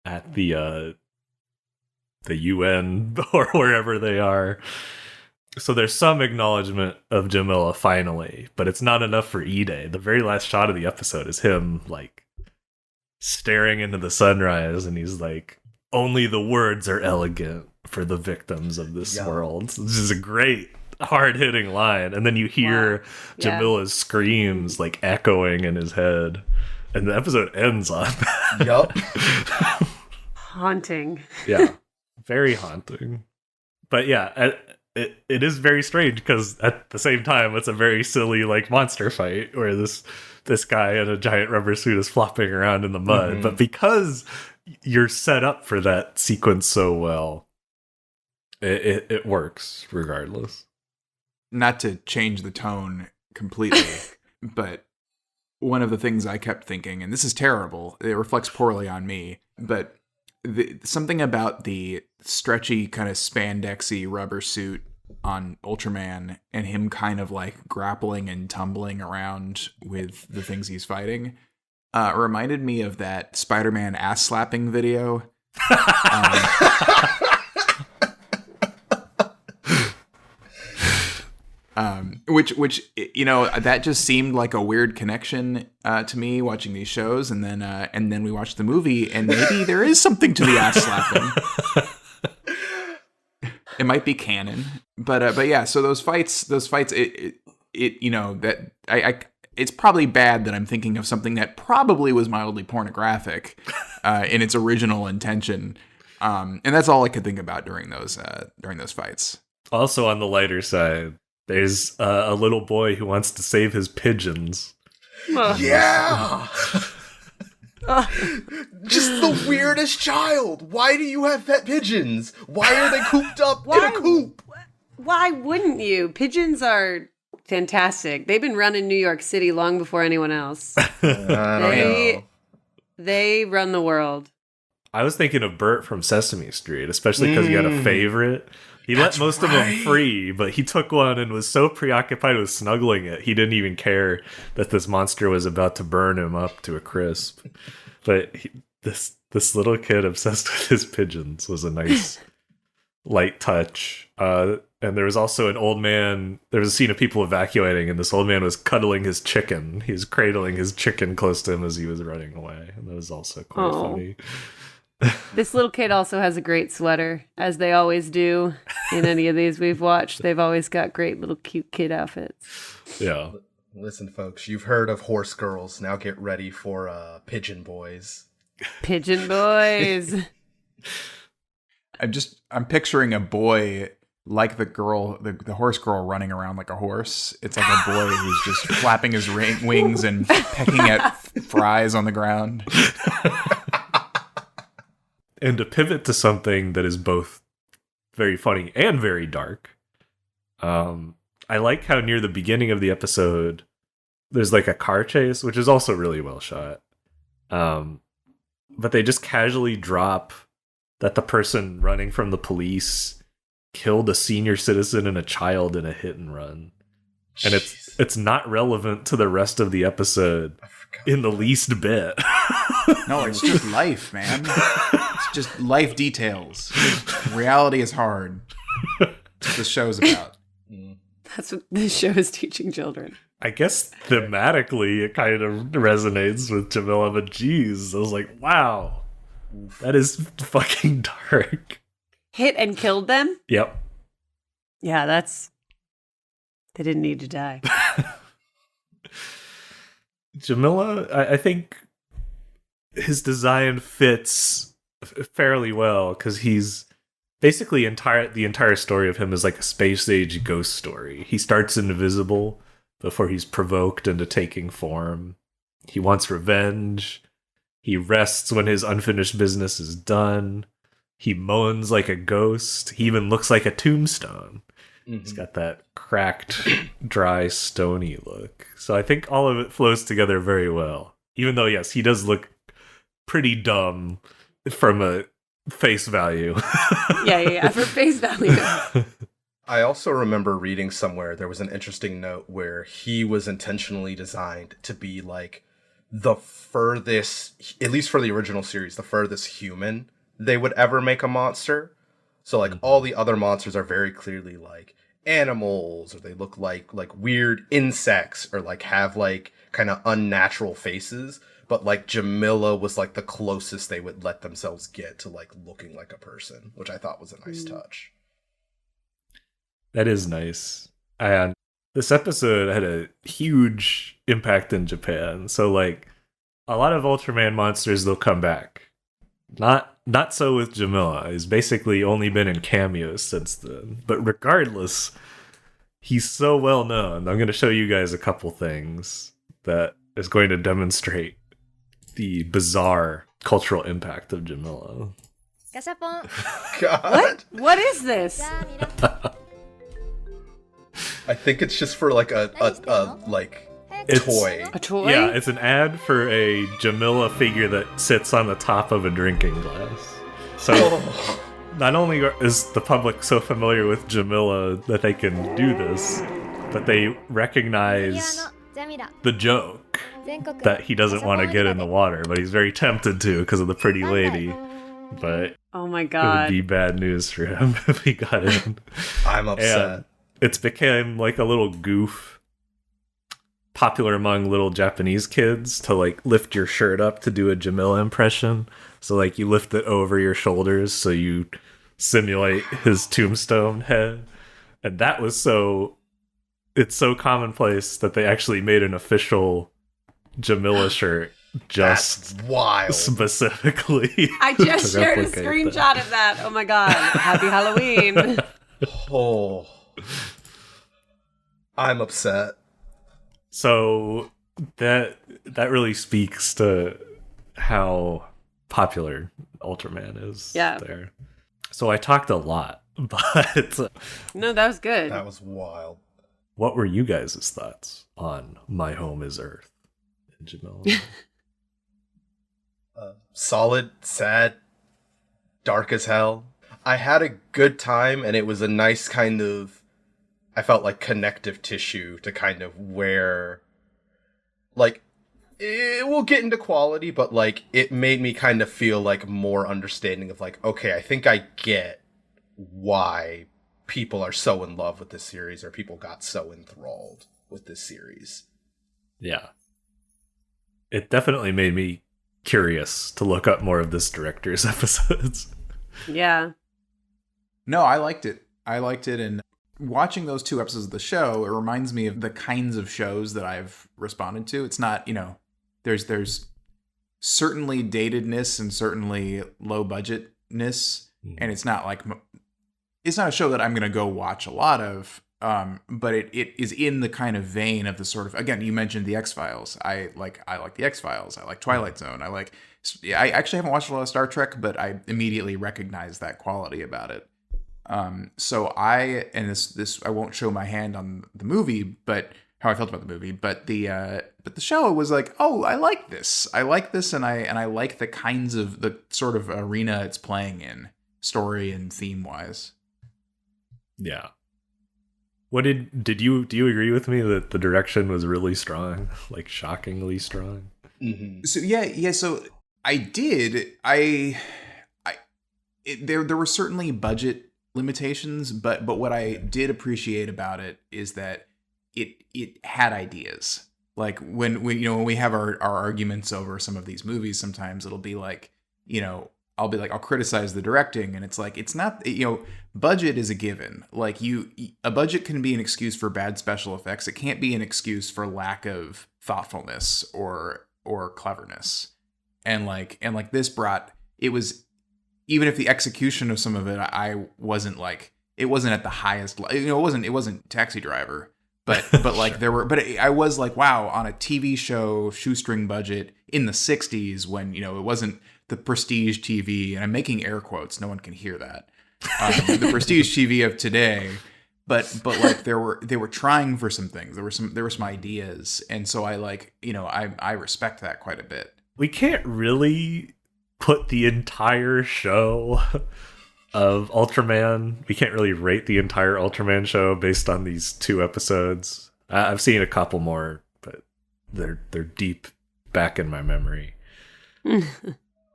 S1: at the UN or wherever they are. So there's some acknowledgement of Jamila finally, but it's not enough for Ide. The very last shot of the episode is him like staring into the sunrise, and he's like, only the words are elegant for the victims of this world. This is a great hard-hitting line, and then you hear Jamila's screams like echoing in his head, and the episode ends on that.
S4: Yup.
S2: Haunting.
S1: Yeah, very haunting. But yeah, it is very strange because at the same time it's a very silly like monster fight where this guy in a giant rubber suit is flopping around in the mud. But because you're set up for that sequence so well, it works regardless.
S3: Not to change the tone completely, but one of the things I kept thinking, and this is terrible, it reflects poorly on me, but something about the stretchy kind of spandexy rubber suit on Ultraman and him kind of like grappling and tumbling around with the things he's fighting reminded me of that Spider-Man ass slapping video. Which you know, that just seemed like a weird connection to me watching these shows, and then we watched the movie, and maybe there is something to the ass slapping. It might be canon, but yeah. So those fights, it you know, that it's probably bad that I'm thinking of something that probably was mildly pornographic in its original intention, and that's all I could think about during those fights.
S1: Also, on the lighter side, there's a little boy who wants to save his pigeons.
S4: Yeah! Just the weirdest child. Why do you have pet pigeons? Why are they cooped up in a coop?
S2: Why wouldn't you? Pigeons are fantastic. They've been running New York City long before anyone else. They run the world.
S1: I was thinking of Bert from Sesame Street, especially because he had a favorite. He let most of them free, but he took one and was so preoccupied with snuggling it, he didn't even care that this monster was about to burn him up to a crisp. But this little kid obsessed with his pigeons was a nice light touch. And there was also an old man, there was a scene of people evacuating, and this old man was cuddling his chicken. He was cradling his chicken close to him as he was running away. And that was also quite funny.
S2: This little kid also has a great sweater, as they always do in any of these we've watched. They've always got great little cute kid outfits.
S1: Yeah.
S4: Listen, folks, you've heard of horse girls. Now get ready for pigeon boys.
S2: Pigeon boys.
S3: I'm picturing a boy like the girl, the horse girl running around like a horse. It's like a boy who's just flapping his wings and pecking at fries on the ground.
S1: And to pivot to something that is both very funny and very dark, I like how near the beginning of the episode, there's like a car chase, which is also really well shot. But they just casually drop that the person running from the police killed a senior citizen and a child in a hit and run. And it's not relevant to the rest of the episode in the least bit.
S3: No, it's just life, man. It's just life details. Reality is hard. That's what this show's about.
S2: That's what this show is teaching children.
S1: I guess thematically it kind of resonates with Jamila, but geez, I was like, wow, that is fucking dark.
S2: Hit and killed them?
S1: Yep.
S2: Yeah, they didn't need to die.
S1: Jamila, I think his design fits fairly well because he's basically the entire story of him is like a space age ghost story. He starts invisible before he's provoked into taking form. He wants revenge. He rests when his unfinished business is done. He moans like a ghost. He even looks like a tombstone. He's got that cracked, dry, stony look. So I think all of it flows together very well. Even though, yes, he does look pretty dumb from a face value.
S2: Yeah, for face value.
S4: I also remember reading somewhere there was an interesting note where he was intentionally designed to be like the furthest, at least for the original series, the furthest human they would ever make a monster. So like all the other monsters are very clearly like animals, or they look like weird insects, or like have like kind of unnatural faces. But like Jamila was like the closest they would let themselves get to like looking like a person, which I thought was a nice touch.
S1: That is nice. And this episode had a huge impact in Japan. So like a lot of Ultraman monsters, they'll come back. Not so with Jamila. He's basically only been in cameos since then. But regardless, he's so well known. I'm going to show you guys a couple things that is going to demonstrate the bizarre cultural impact of Jamila.
S4: God.
S2: What is this?
S4: I think it's just for like a toy.
S2: A toy?
S1: Yeah, it's an ad for a Jamila figure that sits on the top of a drinking glass. So not only is the public so familiar with Jamila that they can do this, but they recognize the joke that he doesn't want to get in the water, but he's very tempted to because of the pretty lady. But
S2: oh my
S1: it would
S2: god,
S1: be bad news for him if he got in.
S4: I'm upset.
S1: And it's become like a little goof, popular among little Japanese kids, to like lift your shirt up to do a Jamila impression. So like you lift it over your shoulders so you simulate his tombstone head. And that was it's so commonplace that they actually made an official Jamila shirt just
S4: That's wild.
S1: specifically.
S2: I just
S1: to
S2: shared a
S1: replicate
S2: screenshot of that. Oh my god, happy Halloween.
S4: Oh, I'm upset.
S1: So that really speaks to how popular Ultraman is there. So I talked a lot, but
S2: No, that was good.
S4: That was wild.
S1: what were you guys' thoughts on My Home is Earth and Jamila?
S4: Solid, sad, dark as hell. I had a good time, and it was a nice kind of, I felt like connective tissue to kind of where, like, we'll get into quality, but like it made me kind of feel like more understanding of like, okay, I think I get why people are so in love with this series, or people got so enthralled with this series.
S1: Yeah. It definitely made me curious to look up more of this director's episodes.
S2: Yeah.
S3: No, I liked it. And watching those 2 episodes of the show, it reminds me of the kinds of shows that I've responded to. It's not, there's certainly datedness and certainly low budgetness, and it's not a show that I'm going to go watch a lot of, But it is in the kind of vein of the sort of, again, you mentioned the X-Files. I like the X-Files. I like Twilight Zone. I actually haven't watched a lot of Star Trek, but I immediately recognize that quality about it. This I won't show my hand on the movie, but how I felt about the movie, but the show was like, oh, I like this, and I like the kinds of the sort of arena it's playing in, story and theme wise.
S1: Yeah. What do you agree with me that the direction was really strong, like shockingly strong?
S4: Mm-hmm.
S3: So yeah. So I did. There were certainly budget limitations, but what I did appreciate about it is that it had ideas. Like when we have our arguments over some of these movies, sometimes it'll be like, I'll criticize the directing, and it's like, it's not, budget is a given. Like a budget can be an excuse for bad special effects. It can't be an excuse for lack of thoughtfulness or cleverness. And this it was, even if the execution of some of it, it wasn't at the highest, it wasn't Taxi Driver, but like
S1: Sure.
S3: I was like, wow, on a TV show shoestring budget in the 60s, when, it wasn't the prestige TV, and I'm making air quotes, no one can hear that. The prestige TV of today, but like they were trying for some things. There were some ideas, and so I respect that quite a bit.
S1: We can't really put the entire show of Ultraman. We can't really rate the entire Ultraman show based on these 2 episodes. I've seen a couple more, but they're deep back in my memory.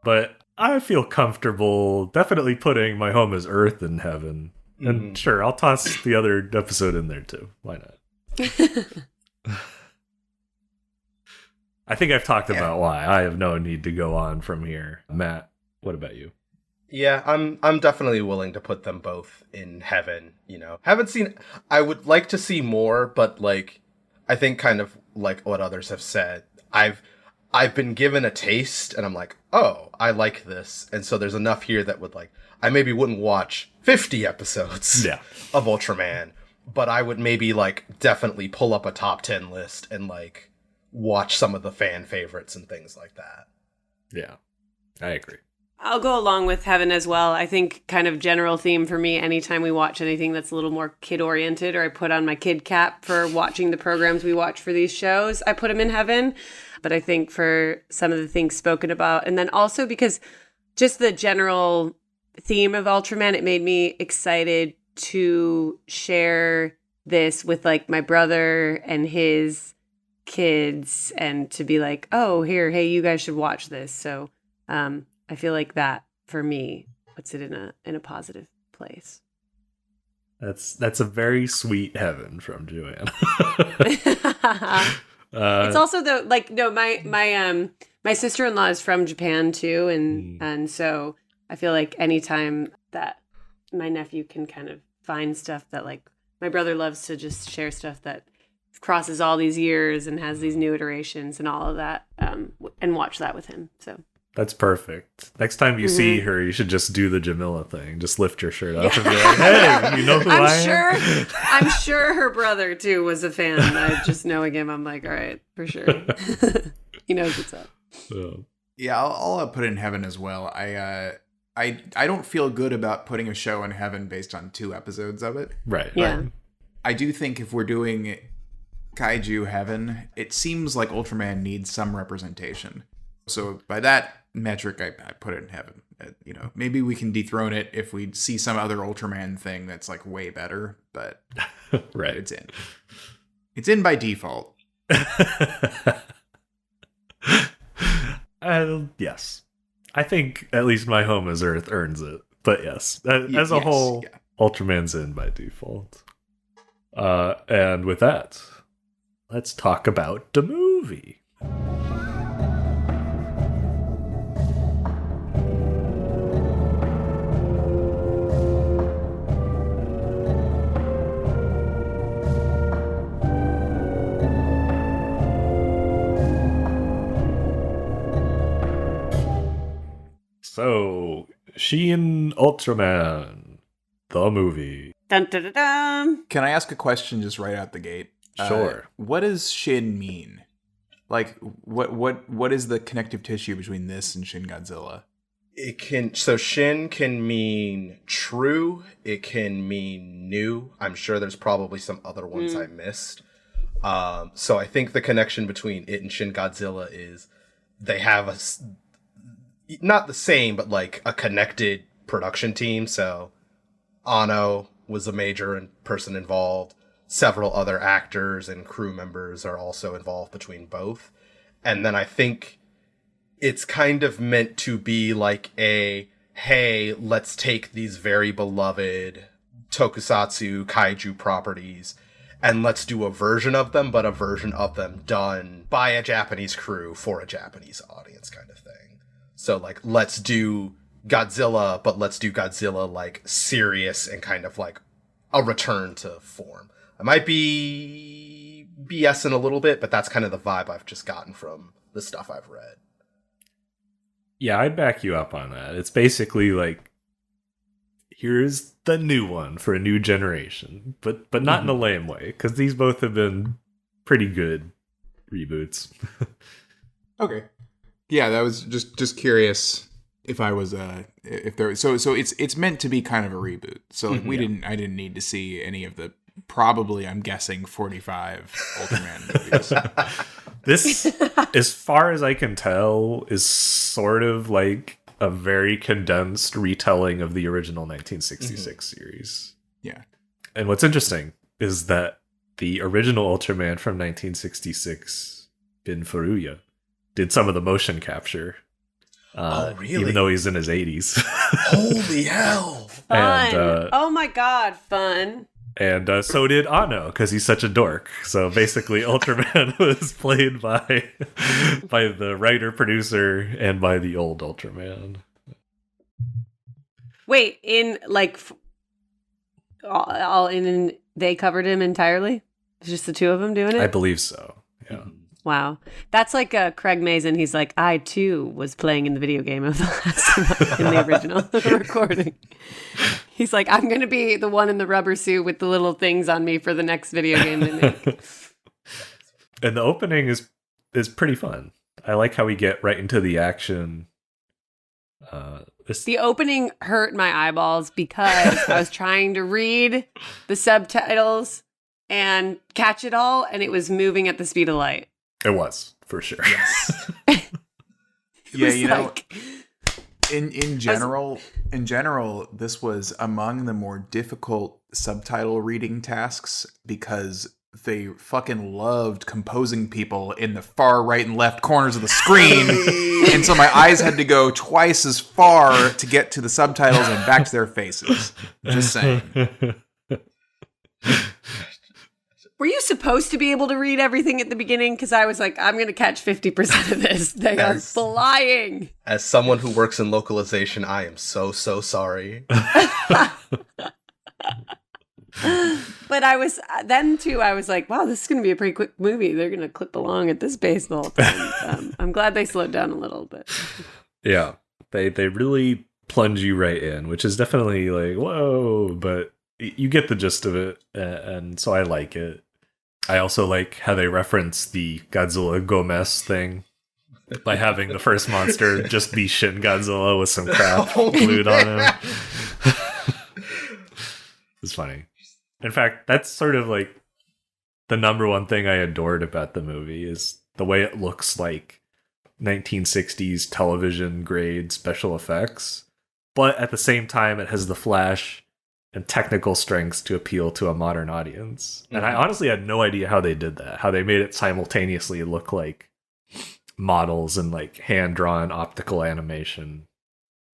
S1: But I feel comfortable definitely putting My Home is Earth in heaven. And sure, I'll toss the other episode in there too. Why not? I think I've talked about why. I have no need to go on from here. Matt, what about you?
S4: Yeah, I'm definitely willing to put them both in heaven, Haven't seen, I would like to see more, but like, I think kind of like what others have said, I've been given a taste, and I'm like, oh, I like this. And so there's enough here that would, like, I maybe wouldn't watch 50 episodes of Ultraman, but I would maybe, like, definitely pull up a top 10 list and, like, watch some of the fan favorites and things like that.
S1: Yeah, I agree.
S2: I'll go along with heaven as well. I think kind of general theme for me, anytime we watch anything that's a little more kid-oriented, or I put on my kid cap for watching the programs we watch for these shows, I put them in heaven. But I think for some of the things spoken about, and then also because just the general theme of Ultraman, it made me excited to share this with like my brother and his kids, and to be like, oh, hey, you guys should watch this. So I feel like that for me puts it in a positive place.
S1: That's a very sweet heaven from Joanna.
S2: It's also my sister-in-law is from Japan too, and so I feel like anytime that my nephew can kind of find stuff that, like, my brother loves to just share stuff that crosses all these years and has these new iterations and all of that, and watch that with him. So
S1: that's perfect. Next time you see her, you should just do the Jamila thing. Just lift your shirt up and be like, hey, you know who I am?
S2: I'm sure her brother, too, was a fan. I just knowing him, I'm like, all right, for sure. He knows what's up.
S3: Yeah, I'll put it in heaven as well. I don't feel good about putting a show in heaven based on 2 episodes of it.
S1: Right.
S2: Yeah.
S3: I do think if we're doing Kaiju heaven, it seems like Ultraman needs some representation. So by that metric, I put it in heaven. Maybe we can dethrone it if we see some other Ultraman thing that's like way better, but
S1: right.
S3: It's in. It's in by default.
S1: Yes. I think at least My Home is Earth earns it. But yes, as a whole, Ultraman's in by default. And with that, let's talk about the movie. So, Shin Ultraman, the movie.
S2: Dun, dun, dun, dun.
S3: Can I ask a question just right out the gate?
S1: Sure.
S3: What does Shin mean? Like, what is the connective tissue between this and Shin Godzilla?
S4: So Shin can mean true, it can mean new. I'm sure there's probably some other ones I missed. So I think the connection between it and Shin Godzilla is they have not the same, but like a connected production team. So Ano was a major person involved. Several other actors and crew members are also involved between both. And then I think it's kind of meant to be like hey, let's take these very beloved tokusatsu kaiju properties and let's do a version of them, but a version of them done by a Japanese crew for a Japanese audience kind of thing. So like, let's do Godzilla, but let's do Godzilla like serious and kind of like a return to form. I might be BSing a little bit, but that's kind of the vibe I've just gotten from the stuff I've read.
S1: Yeah, I'd back you up on that. It's basically like, here's the new one for a new generation, but not in a lame way, because these both have been pretty good reboots.
S3: Okay. Yeah, that was just curious if I was if there so it's meant to be kind of a reboot. So like I didn't need to see any of the probably, I'm guessing, 45 Ultraman movies.
S1: This, as far as I can tell, is sort of like a very condensed retelling of the original 1966 series.
S3: Yeah.
S1: And what's interesting is that the original Ultraman from 1966, Bin Furuya, did some of the motion capture.
S4: Oh, really?
S1: Even though he's in his 80s.
S4: Holy hell!
S2: Fun.
S1: And,
S2: oh my god, fun.
S1: And so did Ano, because he's such a dork. So basically, Ultraman was played by the writer, producer, and by the old Ultraman.
S2: Wait, in like all in they covered him entirely? It's just the two of them doing it?
S1: I believe so. Yeah.
S2: Wow. That's like Craig Mazin. He's like, I too was playing in the video game of the last in the original recording. He's like, I'm going to be the one in the rubber suit with the little things on me for the next video game they make.
S1: And the opening is pretty fun. I like how we get right into the action.
S2: The opening hurt my eyeballs because I was trying to read the subtitles and catch it all, and it was moving at the speed of light.
S1: It was, for sure.
S3: Yes. Yeah, you know, in general, this was among the more difficult subtitle reading tasks because they fucking loved composing people in the far right and left corners of the screen. And so my eyes had to go twice as far to get to the subtitles and back to their faces. Just saying.
S2: Were you supposed to be able to read everything at the beginning? Because I was like, I'm going to catch 50% of this. They are flying.
S4: As someone who works in localization, I am so sorry.
S2: But I was like, wow, this is going to be a pretty quick movie. They're going to clip along at this pace the whole time. I'm glad they slowed down a little bit.
S1: Yeah, they really plunge you right in, which is definitely like, whoa, but you get the gist of it, and so I like it. I also like how they reference the Godzilla Gomez thing by having the first monster just be Shin Godzilla with some crap glued on him. It's funny. In fact, that's sort of like the number one thing I adored about the movie is the way it looks like 1960s television grade special effects, but at the same time it has the flash and technical strengths to appeal to a modern audience. Mm-hmm. And I honestly had no idea how they did that, how they made it simultaneously look like models and like hand-drawn optical animation,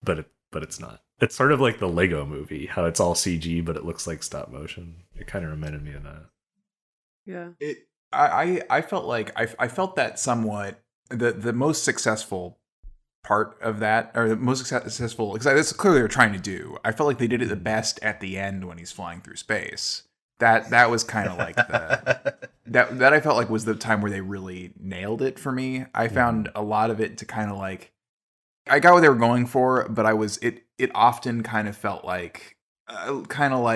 S1: but it's not. It's sort of like the Lego movie, how it's all CG, but it looks like stop motion. It kind of reminded me of that.
S2: Yeah.
S3: I felt like I felt that somewhat the most successful part of that, or the most successful, because that's clearly they're trying to do. I felt like they did it the best at the end when he's flying through space. That was kind of like the that I felt like was the time where they really nailed it for me. I found a lot of it to kind of like, I got what they were going for, but it often kind of felt like kind of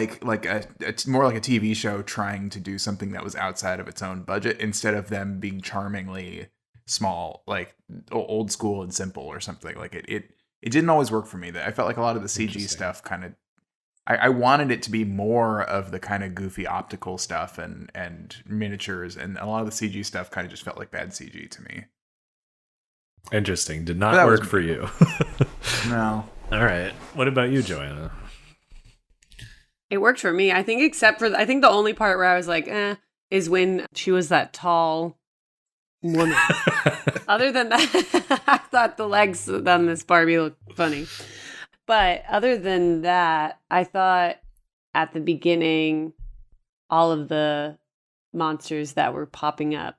S3: it's more like a TV show trying to do something that was outside of its own budget instead of them being charmingly small, like old school and simple or something. Like it didn't always work for me. That I felt like a lot of the CG stuff kind of. I wanted it to be more of the kind of goofy optical stuff and miniatures, and a lot of the CG stuff kind of just felt like bad CG to me.
S1: Interesting. Did not work for you.
S3: No.
S1: All right. What about you, Joanna?
S2: It worked for me. I think except for, I think the only part where I was like, is when she was that tall woman. Other than that, I thought the legs on this Barbie looked funny. But other than that, I thought at the beginning, all of the monsters that were popping up,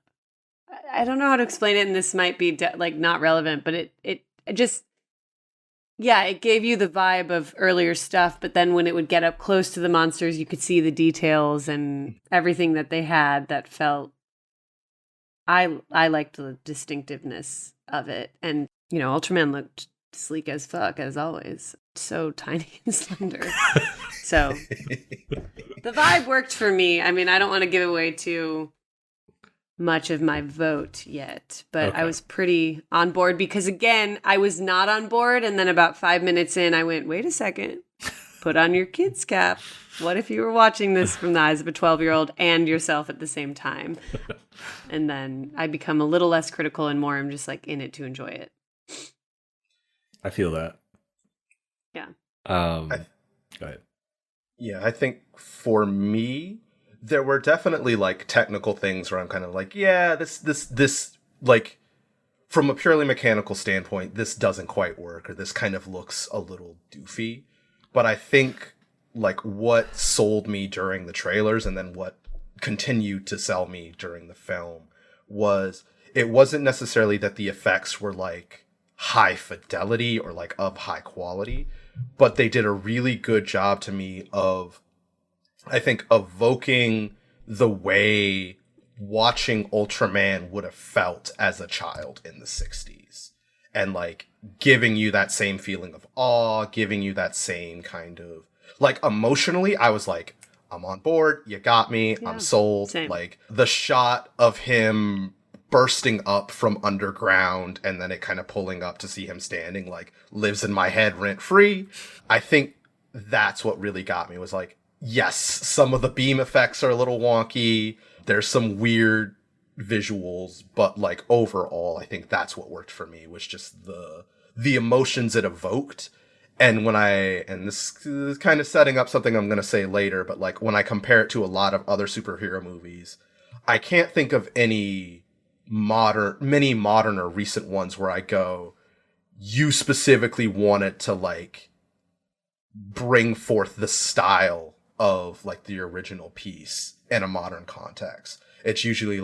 S2: I don't know how to explain it, and this might be not relevant, but it just, yeah, it gave you the vibe of earlier stuff, but then when it would get up close to the monsters, you could see the details and everything that they had that felt, I liked the distinctiveness of it. And, Ultraman looked sleek as fuck, as always. So tiny and slender. So the vibe worked for me. I mean, I don't want to give away too much of my vote yet, but okay. I was pretty on board because, again, I was not on board. And then about 5 minutes in, I went, wait a second, put on your kid's cap. What if you were watching this from the eyes of a 12-year-old and yourself at the same time? And then I become a little less critical and more I'm just in it to enjoy it.
S1: I feel that.
S2: Yeah.
S1: Go ahead.
S4: Yeah, I think for me, there were definitely technical things where I'm kind of this from a purely mechanical standpoint, this doesn't quite work, or this kind of looks a little doofy. But I think what sold me during the trailers and then what continued to sell me during the film was it wasn't necessarily that the effects were high fidelity or of high quality, but they did a really good job to me of, I think, evoking the way watching Ultraman would have felt as a child in the 60s. And giving you that same feeling of awe, giving you that same kind of emotionally, I was I'm on board, you got me, yeah, I'm sold.
S2: Same.
S4: The shot of him bursting up from underground and then it kind of pulling up to see him standing lives in my head rent free. I think that's what really got me was yes, some of the beam effects are a little wonky. There's some weird visuals, but overall, I think that's what worked for me was just the emotions it evoked. And and this is kind of setting up something I'm going to say later, but when I compare it to a lot of other superhero movies, I can't think of many modern or recent ones where I go, you specifically wanted to bring forth the style of the original piece in a modern context. It's usually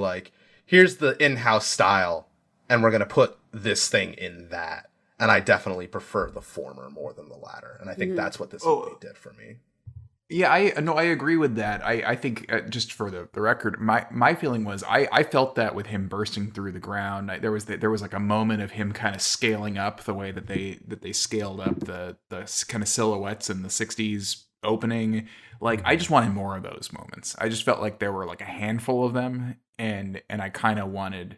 S4: here's the in-house style and we're going to put this thing in that. And I definitely prefer the former more than the latter. And I think that's what this movie did for me.
S3: Yeah, I agree with that. I think just for the record, my feeling was I felt that with him bursting through the ground. There was a moment of him kind of scaling up the way that they scaled up the kind of silhouettes in the 60s opening. I just wanted more of those moments. I just felt like there were a handful of them, and I kind of wanted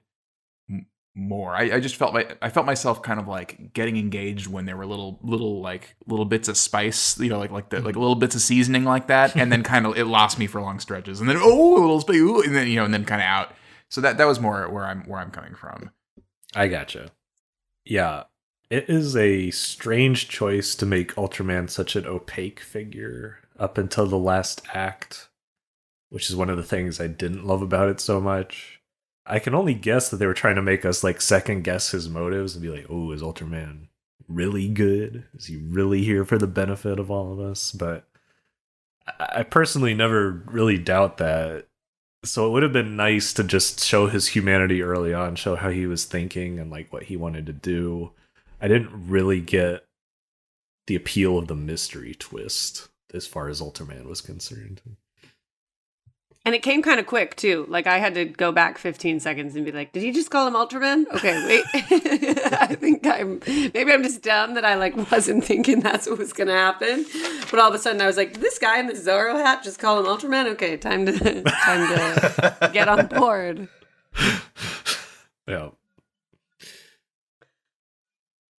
S3: more. I just felt I felt myself kind of getting engaged when there were little bits of spice, like little bits of seasoning like that, and then kind of it lost me for long stretches, and then a little spice, and then and then kind of out. So that was more where I'm coming from.
S1: I gotcha. Yeah, it is a strange choice to make Ultraman such an opaque figure up until the last act, which is one of the things I didn't love about it so much. I can only guess that they were trying to make us second guess his motives and be oh, is Ultraman really good? Is he really here for the benefit of all of us? But I personally never really doubt that. So it would have been nice to just show his humanity early on, show how he was thinking and what he wanted to do. I didn't really get the appeal of the mystery twist as far as Ultraman was concerned.
S2: And it came kind of quick, too. Like, I had to go back 15 seconds and be like, did he just call him Ultraman? Okay, wait. I think maybe I'm just dumb that I, like, wasn't thinking that's what was going to happen. But all of a sudden I was like, did this guy in the Zorro hat just call him Ultraman? Okay, time to get on board.
S1: Yeah.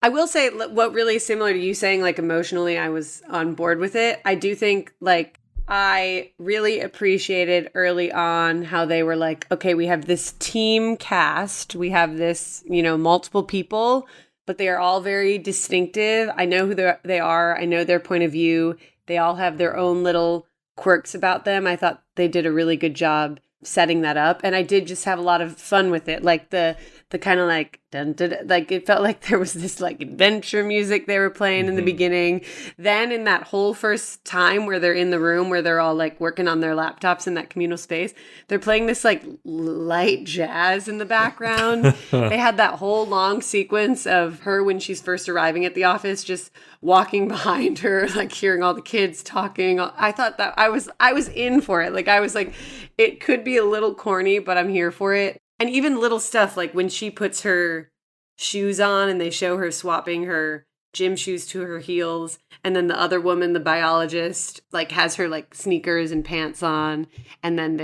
S2: I will say what really similar to you saying, like, emotionally, I was on board with it. I do think, like, I really appreciated early on how they were like, okay, we have this team cast. We have this, multiple people, but they are all very distinctive. I know who they are. I know their point of view. They all have their own little quirks about them. I thought they did a really good job setting that up. And I did just have a lot of fun with it. Like the kind of like, dun, dun, dun, like it felt like there was this like adventure music they were playing in the beginning. Then in that whole first time where they're in the room where they're all like working on their laptops in that communal space, they're playing this like light jazz in the background. They had that whole long sequence of her when she's first arriving at the office, just walking behind her, like hearing all the kids talking. I thought that I was in for it. Like I was like, it could be a little corny, but I'm here for it. And even little stuff like when she puts her shoes on and they show her swapping her gym shoes to her heels. And then the other woman, the biologist, like has her like sneakers and pants on. And then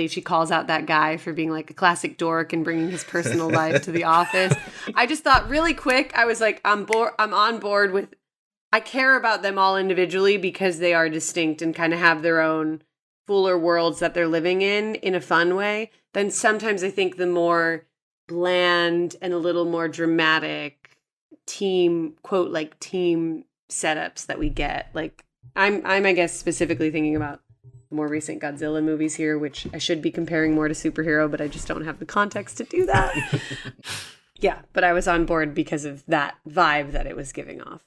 S2: she calls out that guy for being like a classic dork and bringing his personal life to the office. I just thought really quick, I was like, I'm on board with, I care about them all individually because they are distinct and kind of have their own fuller worlds that they're living in a fun way. Then sometimes I think the more bland and a little more dramatic team, quote, like team setups that we get. Like I'm I guess specifically thinking about more recent Godzilla movies here, which I should be comparing more to superhero, but I just don't have the context to do that. Yeah, but I was on board because of that vibe that it was giving off.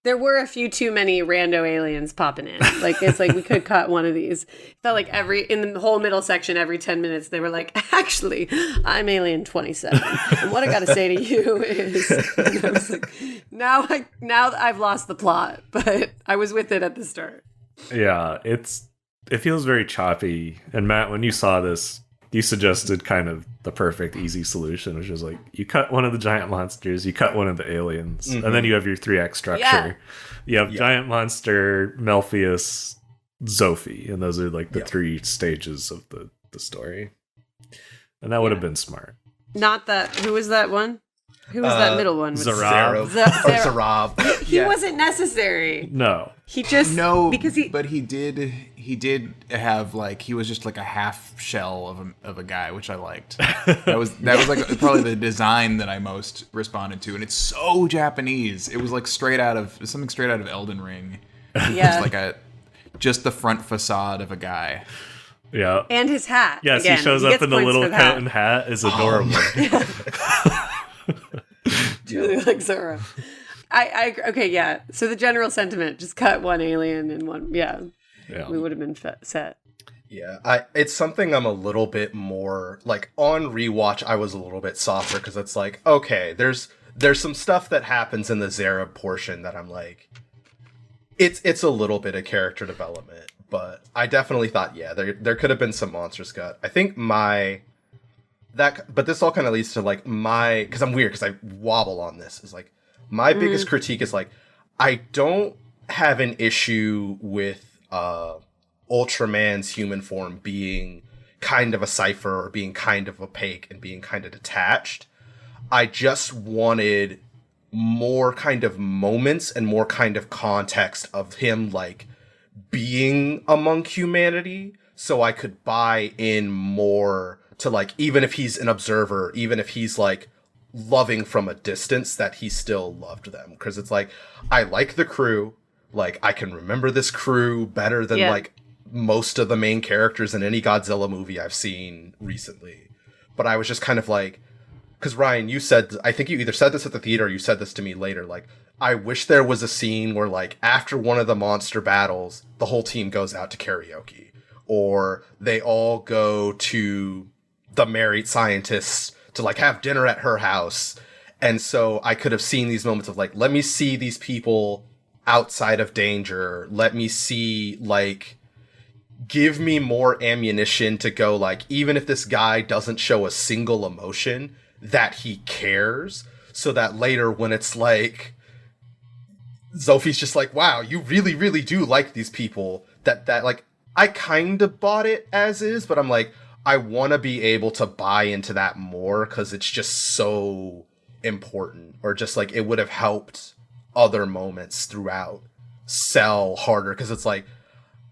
S2: There were a few too many rando aliens popping in. Like, it's like we could cut one of these. It felt like in the whole middle section, every 10 minutes, they were like, actually, I'm alien 27. And what I got to say to you is, and I was like, now I've lost the plot, but I was with it at the start.
S1: Yeah, it feels very choppy. And Matt, when you saw this, you suggested kind of the perfect easy solution, which is like you cut one of the giant monsters, you cut one of the aliens, and then you have your 3-act structure. Yeah. You have giant monster, Melpheus, Zophi, and those are like the 3 stages of the story. And that would have been smart.
S2: Not that. Who was that one? Who was that middle one?
S1: Zarab.
S4: Zarab.
S2: He wasn't necessary.
S1: No.
S2: He just because
S3: but he did have like he was just like a half shell of a guy, which I liked. That was like probably the design that I most responded to, and it's so Japanese. It was like something straight out of Elden Ring.
S2: Yeah,
S3: just the front facade of a guy.
S1: Yeah,
S2: and his hat.
S1: Yes, he shows up in the little coat and hat. Is adorable.
S2: Really like Zorro. Okay, yeah. So the general sentiment, just cut one alien and one, we would have been set.
S4: Yeah, it's something I'm a little bit more, like, on rewatch, I was a little bit softer, because it's like, okay, there's some stuff that happens in the Zara portion that I'm like, it's a little bit of character development, but I definitely thought, there could have been some monsters cut. I think but this all kind of leads to like because I'm weird because I wobble on this, is like my biggest critique is like I don't have an issue with Ultraman's human form being kind of a cipher or being kind of opaque and being kind of detached. I just wanted more kind of moments and more kind of context of him like being among humanity so I could buy in more to like, even if he's an observer, even if he's like loving from a distance, that he still loved them. Because it's like, I like the crew. Like, I can remember this crew better than like most of the main characters in any Godzilla movie I've seen recently. But I was just kind of like, because Ryan, you said, I think you either said this at the theater or you said this to me later, like, I wish there was a scene where like after one of the monster battles, the whole team goes out to karaoke. Or they all go to the married scientists to like have dinner at her house. And so I could have seen these moments of like, let me see these people outside of danger. Let me see like give me more ammunition to go, like, even if this guy doesn't show a single emotion, that he cares, so that later when it's like Sophie's just like, wow, you really, really do like these people, that like, I kind of bought it as is, but I'm like, I want to be able to buy into that more because it's just so important, or just like it would have helped other moments throughout sell harder, because it's like,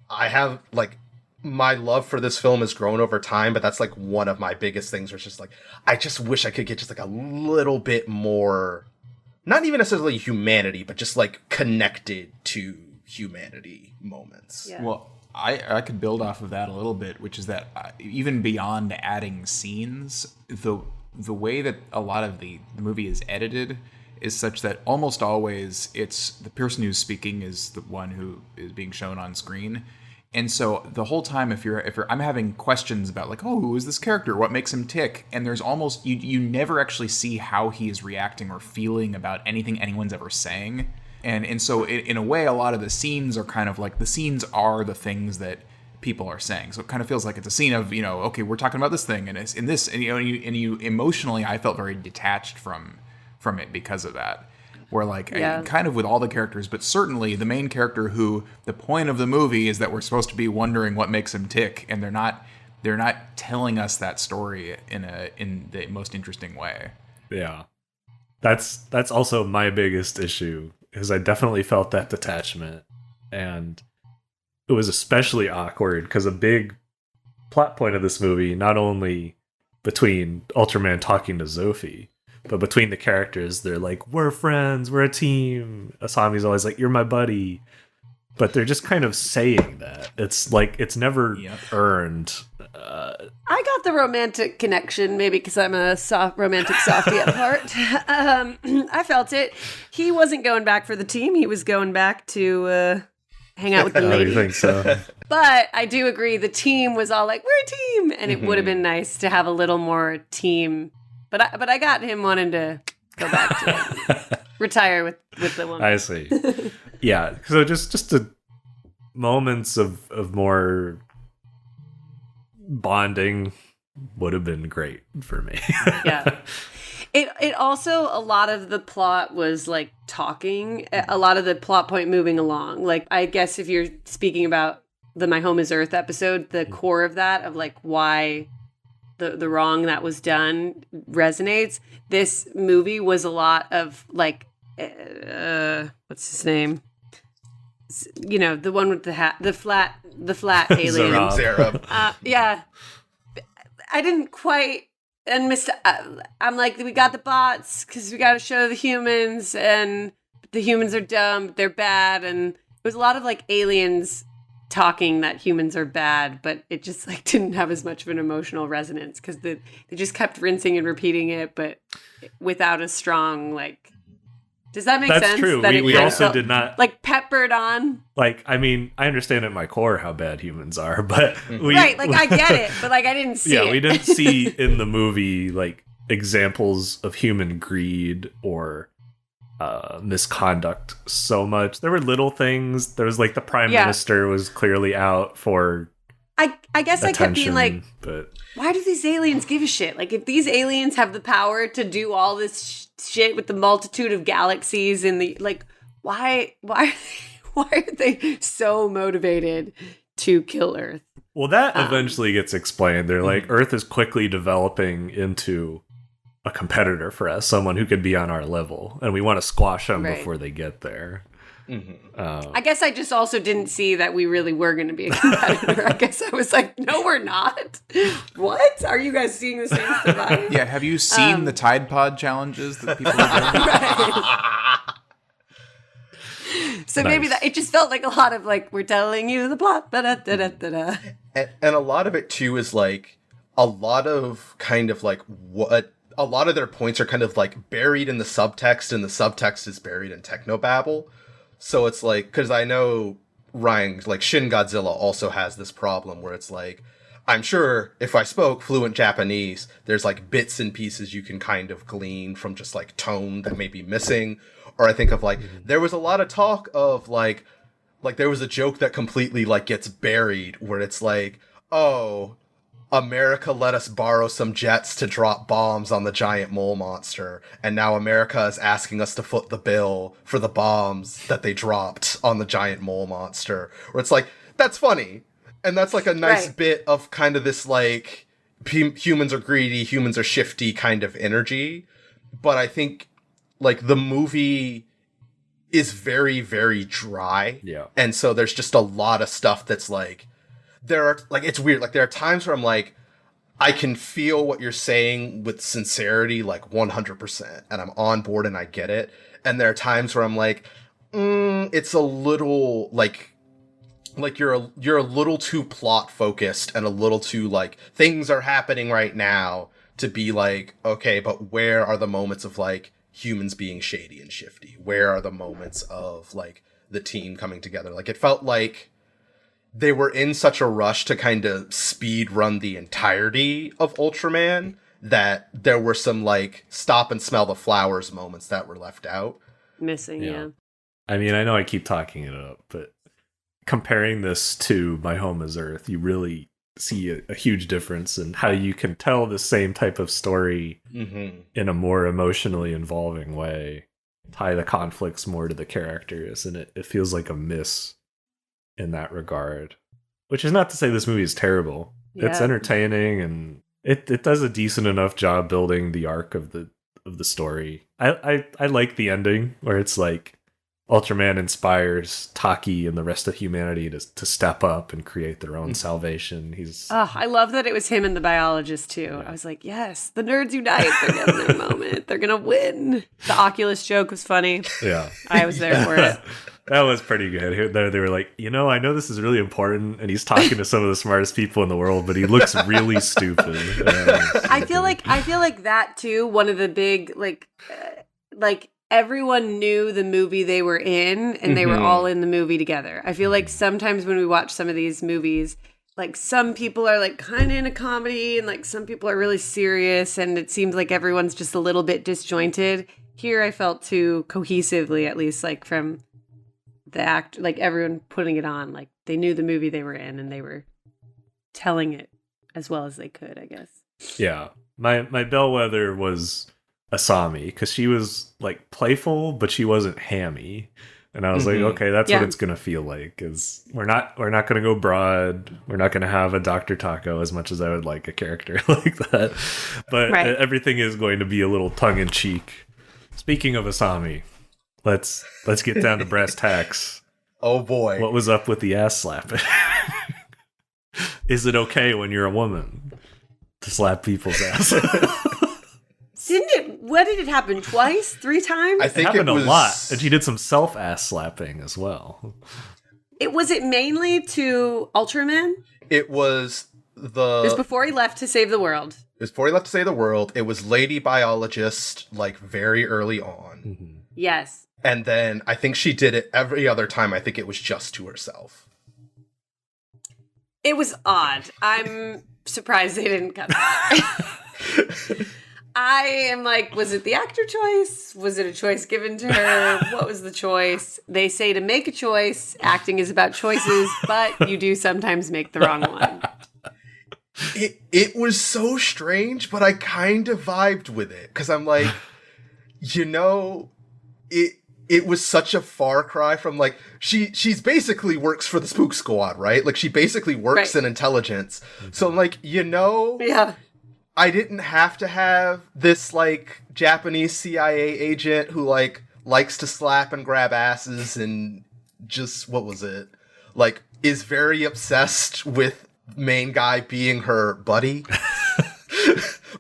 S4: I have, like, my love for this film has grown over time, but that's like one of my biggest things, where it's just like, I just wish I could get just like a little bit more, not even necessarily humanity, but just like connected to humanity moments.
S2: Yeah.
S3: Well, I could build off of that a little bit, which is that even beyond adding scenes, the way that a lot of the movie is edited is such that almost always it's the person who's speaking is the one who is being shown on screen. And so the whole time, if I'm having questions about, like, oh, who is this character? What makes him tick? And there's almost, you never actually see how he is reacting or feeling about anything anyone's ever saying. And so in a way, a lot of the scenes are kind of like, the scenes are the things that people are saying. So it kind of feels like it's a scene of, okay, we're talking about this thing, and it's in this, and you emotionally, I felt very detached from it because of that. Where, like, kind of with all the characters, but certainly the main character, who the point of the movie is that we're supposed to be wondering what makes him tick, and they're not telling us that story in the most interesting way.
S1: Yeah, that's also my biggest issue, is I definitely felt that detachment, and it was especially awkward because a big plot point of this movie, not only between Ultraman talking to Sophie, but between the characters, they're like, we're friends, we're a team. Asami's always like, you're my buddy. But they're just kind of saying that. It's like, it's never earned.
S2: I got the romantic connection, maybe because I'm a romantic softie at heart. I felt it. He wasn't going back for the team. He was going back to hang out with the lady.
S1: I think so.
S2: But I do agree, the team was all like, we're a team. And it would have been nice to have a little more team. But I got him wanting to go back to retire with the woman.
S1: I see. Yeah. So just the moments of more bonding would have been great for me.
S2: Yeah. It also, a lot of the plot was like talking, a lot of the plot point moving along. Like, I guess if you're speaking about the My Home is Earth episode, the core of that, of like why the wrong that was done resonates. This movie was a lot of like, what's his name? The one with the hat, the flat alien.
S4: Zarab.
S2: Yeah. I didn't quite, and I'm like, we got the bots because we got to show the humans, and the humans are dumb, they're bad, and it was a lot of like aliens talking that humans are bad, but it just like didn't have as much of an emotional resonance because they just kept rinsing and repeating it, but without a strong, like, does that make sense?
S1: That's true.
S2: That
S1: We also did not,
S2: like, peppered on.
S1: like, I mean, I understand at my core how bad humans are, but
S2: right, like, I get it, but like, I didn't see it.
S1: Yeah, we didn't see in the movie like examples of human greed or misconduct so much. There were little things. There was like the prime minister was clearly out for
S2: I guess
S1: attention,
S2: I kept being like,
S1: but
S2: why do these aliens give a shit? Like, if these aliens have the power to do all this shit with the multitude of galaxies and the, like, why are they so motivated to kill Earth?
S1: well, that eventually gets explained. They're like, Earth is quickly developing into a competitor for us, someone who could be on our level, and we want to squash them before they get there.
S2: I guess I just also didn't see that we really were going to be a competitor. I guess I was like, no, we're not. What? Are you guys seeing the same survive?
S3: Yeah, have you seen the Tide Pod challenges that people are doing?
S2: Right. So maybe that, it just felt like a lot of like, we're telling you the plot. Da-da-da-da-da-da.
S4: And a lot of it too is like a lot of kind of like what a lot of their points are kind of like buried in the subtext, and the subtext is buried in technobabble. So it's like, because I know Ryan, like Shin Godzilla also has this problem where it's like, I'm sure if I spoke fluent Japanese, there's like bits and pieces you can kind of glean from just like tone that may be missing. Or I think of like, there was a lot of talk of like like there was a joke that completely like gets buried where it's like, oh, America let us borrow some jets to drop bombs on the giant mole monster, and now America is asking us to foot the bill for the bombs that they dropped on the giant mole monster. Where it's like, that's funny. And that's like a nice bit of kind of this like humans are greedy, humans are shifty kind of energy. But I think like the movie is very, very dry.
S1: Yeah.
S4: And so there's just a lot of stuff that's like, there are like, it's weird. Like there are times where I'm like, I can feel what you're saying with sincerity, like 100%, and I'm on board and I get it. And there are times where I'm like, it's a little like you're a little too plot focused and a little too like things are happening right now to be like, okay, but where are the moments of like humans being shady and shifty? Where are the moments of like the team coming together? Like it felt like they were in such a rush to kind of speed run the entirety of Ultraman that there were some like stop and smell the flowers moments that were left out.
S2: Missing, yeah.
S1: I mean, I know I keep talking it up, but comparing this to My Home is Earth, you really see a huge difference in how you can tell the same type of story in a more emotionally involving way, tie the conflicts more to the characters, and it feels like a miss in that regard. Which is not to say this movie is terrible. Yeah. It's entertaining, and it does a decent enough job building the arc of the story. I like the ending where it's like Ultraman inspires Taki and the rest of humanity to step up and create their own salvation.
S2: I love that it was him and the biologist too. Yeah. I was like, yes, the nerds unite. They're getting their moment. They're gonna win. The Oculus joke was funny.
S1: Yeah,
S2: I was there for it.
S1: That was pretty good. They were like, I know this is really important, and he's talking to some of the smartest people in the world, but he looks really stupid.
S2: I feel like that too. One of the big like everyone knew the movie they were in, and they were all in the movie together. I feel like sometimes when we watch some of these movies, like some people are like kind of in a comedy, and like some people are really serious, and it seems like everyone's just a little bit disjointed. Here, I felt too cohesively, at least like from the act, like everyone putting it on, like they knew the movie they were in, and they were telling it as well as they could, I guess.
S1: Yeah, my bellwether was Asami, because she was like playful, but she wasn't hammy, and I was like, okay, that's what it's gonna feel like. Is we're not gonna go broad. We're not gonna have a Dr. Taco as much as I would like a character like that, but everything is going to be a little tongue in cheek. Speaking of Asami, let's get down to brass tacks.
S4: Oh boy,
S1: what was up with the ass slapping? Is it okay when you're a woman to slap people's ass?
S2: What did it happen? Twice? 3 times?
S4: I think
S1: it happened a lot. And she did some self-ass slapping as well.
S2: Was it mainly to Ultraman?
S4: It was
S2: It was before he left to save the world.
S4: It was Lady Biologist, like, very early on.
S2: Yes.
S4: And then I think she did it every other time. I think it was just to herself.
S2: It was odd. I'm surprised they didn't cut that. I am like, was it the actor choice? Was it a choice given to her? What was the choice? They say to make a choice, acting is about choices, but you do sometimes make the wrong one.
S4: It was so strange, but I kind of vibed with it. Because I'm like, it was such a far cry from like, she's basically works for the Spook Squad, right? Like she basically works in intelligence. So I'm like,
S2: yeah.
S4: I didn't have to have this, like, Japanese CIA agent who, like, likes to slap and grab asses and just, what was it? Like, is very obsessed with main guy being her buddy.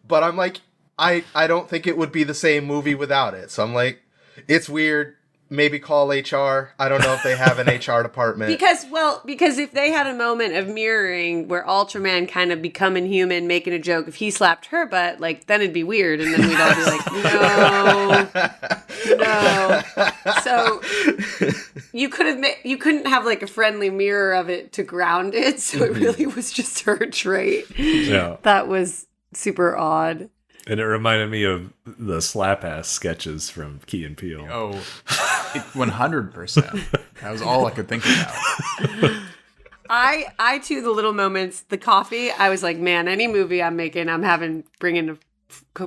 S4: But I'm like, I don't think it would be the same movie without it. So I'm like, it's weird. Maybe call HR. I don't know if they have an HR department.
S2: Because if they had a moment of mirroring where Ultraman kind of becoming human, making a joke, if he slapped her butt, like, then it'd be weird. And then we'd all be like, no. So you couldn't have like a friendly mirror of it to ground it. So it really was just her trait.
S1: Yeah.
S2: That was super odd.
S1: And it reminded me of the slap ass sketches from Key and Peele.
S3: Oh, 100%. That was all I could think about.
S2: I too, the little moments, the coffee, I was like, man, any movie I'm making, bringing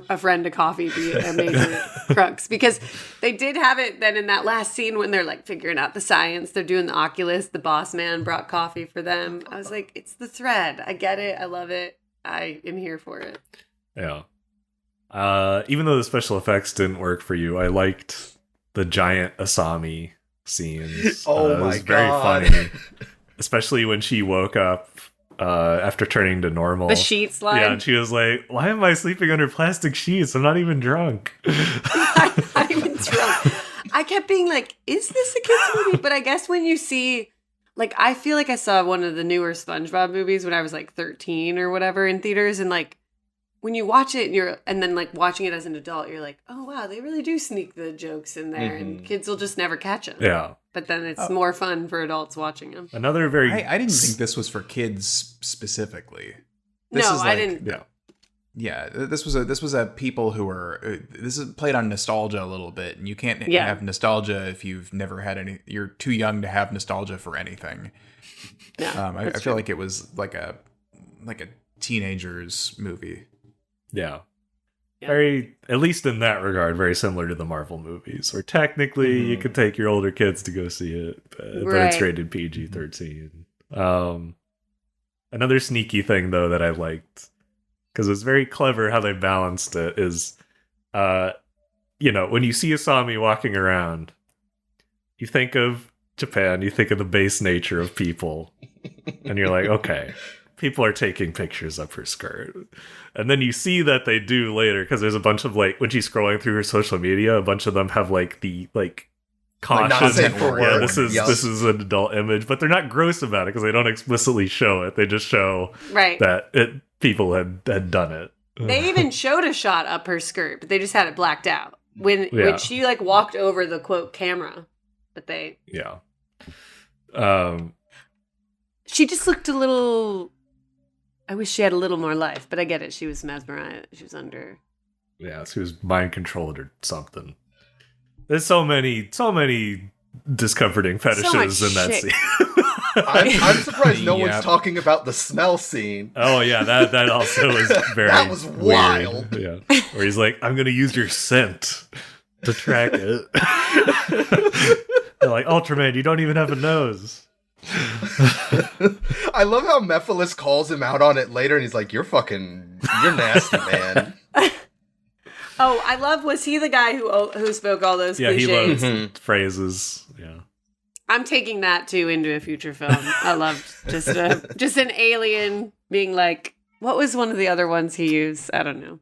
S2: a friend to coffee be a major crux, because they did have it then in that last scene when they're like figuring out the science, they're doing the Oculus, the boss man brought coffee for them. I was like, it's the thread. I get it. I love it. I am here for it.
S1: Yeah. Even though the special effects didn't work for you, I liked the giant Asami scenes.
S4: Oh
S1: it
S4: my
S1: was very
S4: God.
S1: funny. Especially when she woke up after turning to normal.
S2: The sheet slide.
S1: Yeah, and she was like, why am I sleeping under plastic sheets? I'm not even drunk.
S2: I'm not even drunk. I kept being like, is this a kid's movie? But I guess when you see, like, I feel like I saw one of the newer SpongeBob movies when I was like 13 or whatever in theaters, and like when you watch it and then like watching it as an adult, you're like, oh wow, they really do sneak the jokes in there, and kids will just never catch them.
S1: Yeah.
S2: But then it's more fun for adults watching them.
S1: Another very...
S3: I didn't think this was for kids specifically.
S2: I didn't.
S1: Yeah.
S3: Yeah, this was a people who were. This is played on nostalgia a little bit, and you can't have nostalgia if you've never had any. You're too young to have nostalgia for anything.
S2: Yeah,
S3: I feel like it was like a teenager's movie.
S1: Yeah. Very, at least in that regard, very similar to the Marvel movies, where technically you could take your older kids to go see it, but it's rated PG-13. Another sneaky thing, though, that I liked, because it was very clever how they balanced it, is, when you see Asami walking around, you think of Japan, you think of the base nature of people, and you're like, okay, people are taking pictures of her skirt. And then you see that they do later, because there's a bunch of, like, when she's scrolling through her social media, a bunch of them have, like, the, like, caution.
S4: Not safe for
S1: yeah,
S4: work.
S1: this is an adult image, but they're not gross about it, because they don't explicitly show it. They just show that people had done it.
S2: They even showed a shot up her skirt, but they just had it blacked out. When she, like, walked over the, quote, camera. But they...
S1: Yeah.
S2: She just looked a little... I wish she had a little more life, but I get it. She was mesmerized. She was under.
S1: Yeah, she was mind controlled or something. There's so many discomforting fetishes in that scene.
S4: I'm surprised no one's talking about the smell scene.
S1: Oh yeah, that also was very
S4: that was wild.
S1: Weird. Yeah, where he's like, "I'm gonna use your scent to track it." They're like, Ultraman, you don't even have a nose.
S4: I love how Mephiles calls him out on it later, and he's like, you're nasty, man.
S2: Oh, I love, was he the guy who spoke all those cliches?
S1: Yeah, he loves phrases. Yeah.
S2: I'm taking that too into a future film. I love just an alien being like, what was one of the other ones he used? I don't know.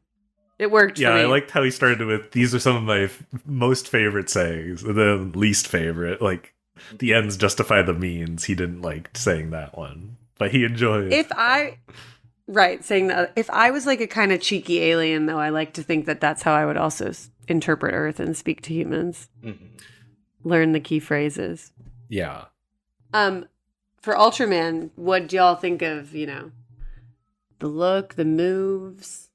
S2: It worked for me.
S1: I liked how he started with, these are some of my most favorite sayings, and then least favorite, like, the ends justify the means. He didn't like saying that one, but he enjoyed.
S2: Saying that. If I was like a kind of cheeky alien, though, I like to think that that's how I would also interpret Earth and speak to humans. Mm-hmm. Learn the key phrases.
S1: Yeah.
S2: For Ultraman, what y'all think of? The look, the moves,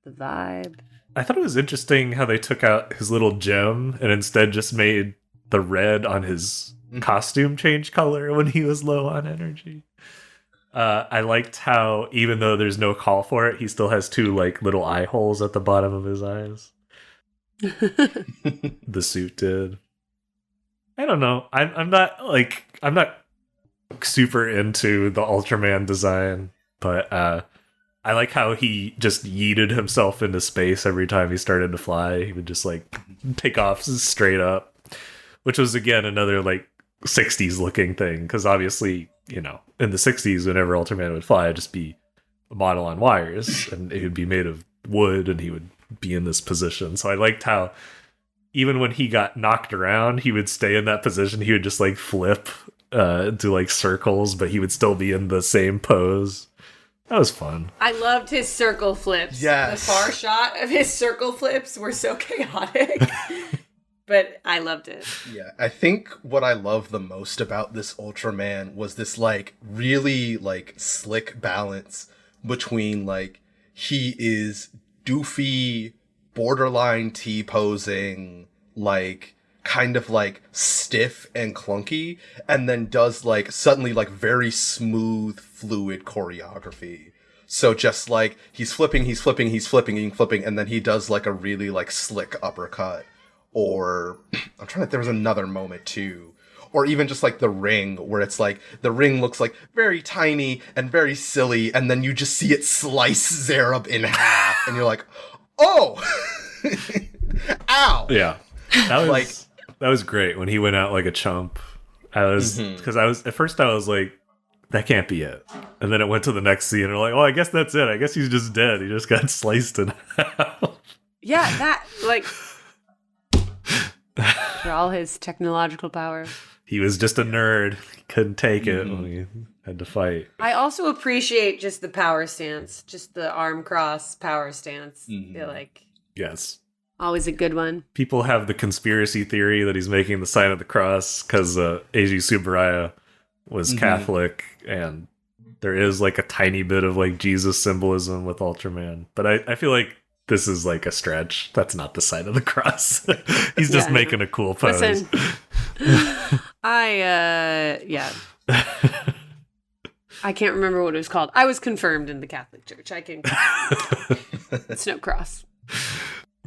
S2: the vibe.
S1: I thought it was interesting how they took out his little gem and instead just made the red on his costume change color when he was low on energy. I liked how, even though there's no call for it, he still has two like little eye holes at the bottom of his eyes. The suit did. I don't know. I'm not super into the Ultraman design, but I like how he just yeeted himself into space every time he started to fly. He would just like take off straight up. Which was, again, another, like, 60s looking thing. Because obviously, in the 60s, whenever Ultraman would fly, it'd just be a model on wires. And it would be made of wood, and he would be in this position. So I liked how, even when he got knocked around, he would stay in that position. He would just, like, flip, do, like, circles, but he would still be in the same pose. That was fun.
S2: I loved his circle flips.
S4: Yes.
S2: The far shot of his circle flips were so chaotic. But I loved it.
S4: Yeah, I think what I love the most about this Ultraman was this, like, really, like, slick balance between, like, he is doofy, borderline T-posing, like, kind of like stiff and clunky, and then does like suddenly like very smooth, fluid choreography. So just like he's flipping, and then he does like a really like slick uppercut. Or I'm trying to, there was another moment too. Or even just like the ring, where it's like the ring looks like very tiny and very silly, and then you just see it slice Zerub in half, and you're like, oh, ow.
S1: Yeah, that was great when he went out like a chump. I was because at first I was like, that can't be it, and then it went to the next scene, and we're like, oh, I guess that's it. I guess he's just dead. He just got sliced in half.
S2: Yeah, that like for all his technological power.
S1: He was just a nerd. He couldn't take it when he had to fight.
S2: I also appreciate just the power stance, just the arm cross power stance. I feel like
S1: Yes.
S2: always a good one.
S1: People have the conspiracy theory that he's making the sign of the cross because Eiji Tsuburaya was Catholic, and there is like a tiny bit of like Jesus symbolism with Ultraman. But I feel like this is like a stretch. That's not the sign of the cross. He's just making a cool pose.
S2: Listen, I can't remember what it was called. I was confirmed in the Catholic Church. I can. It's no cross.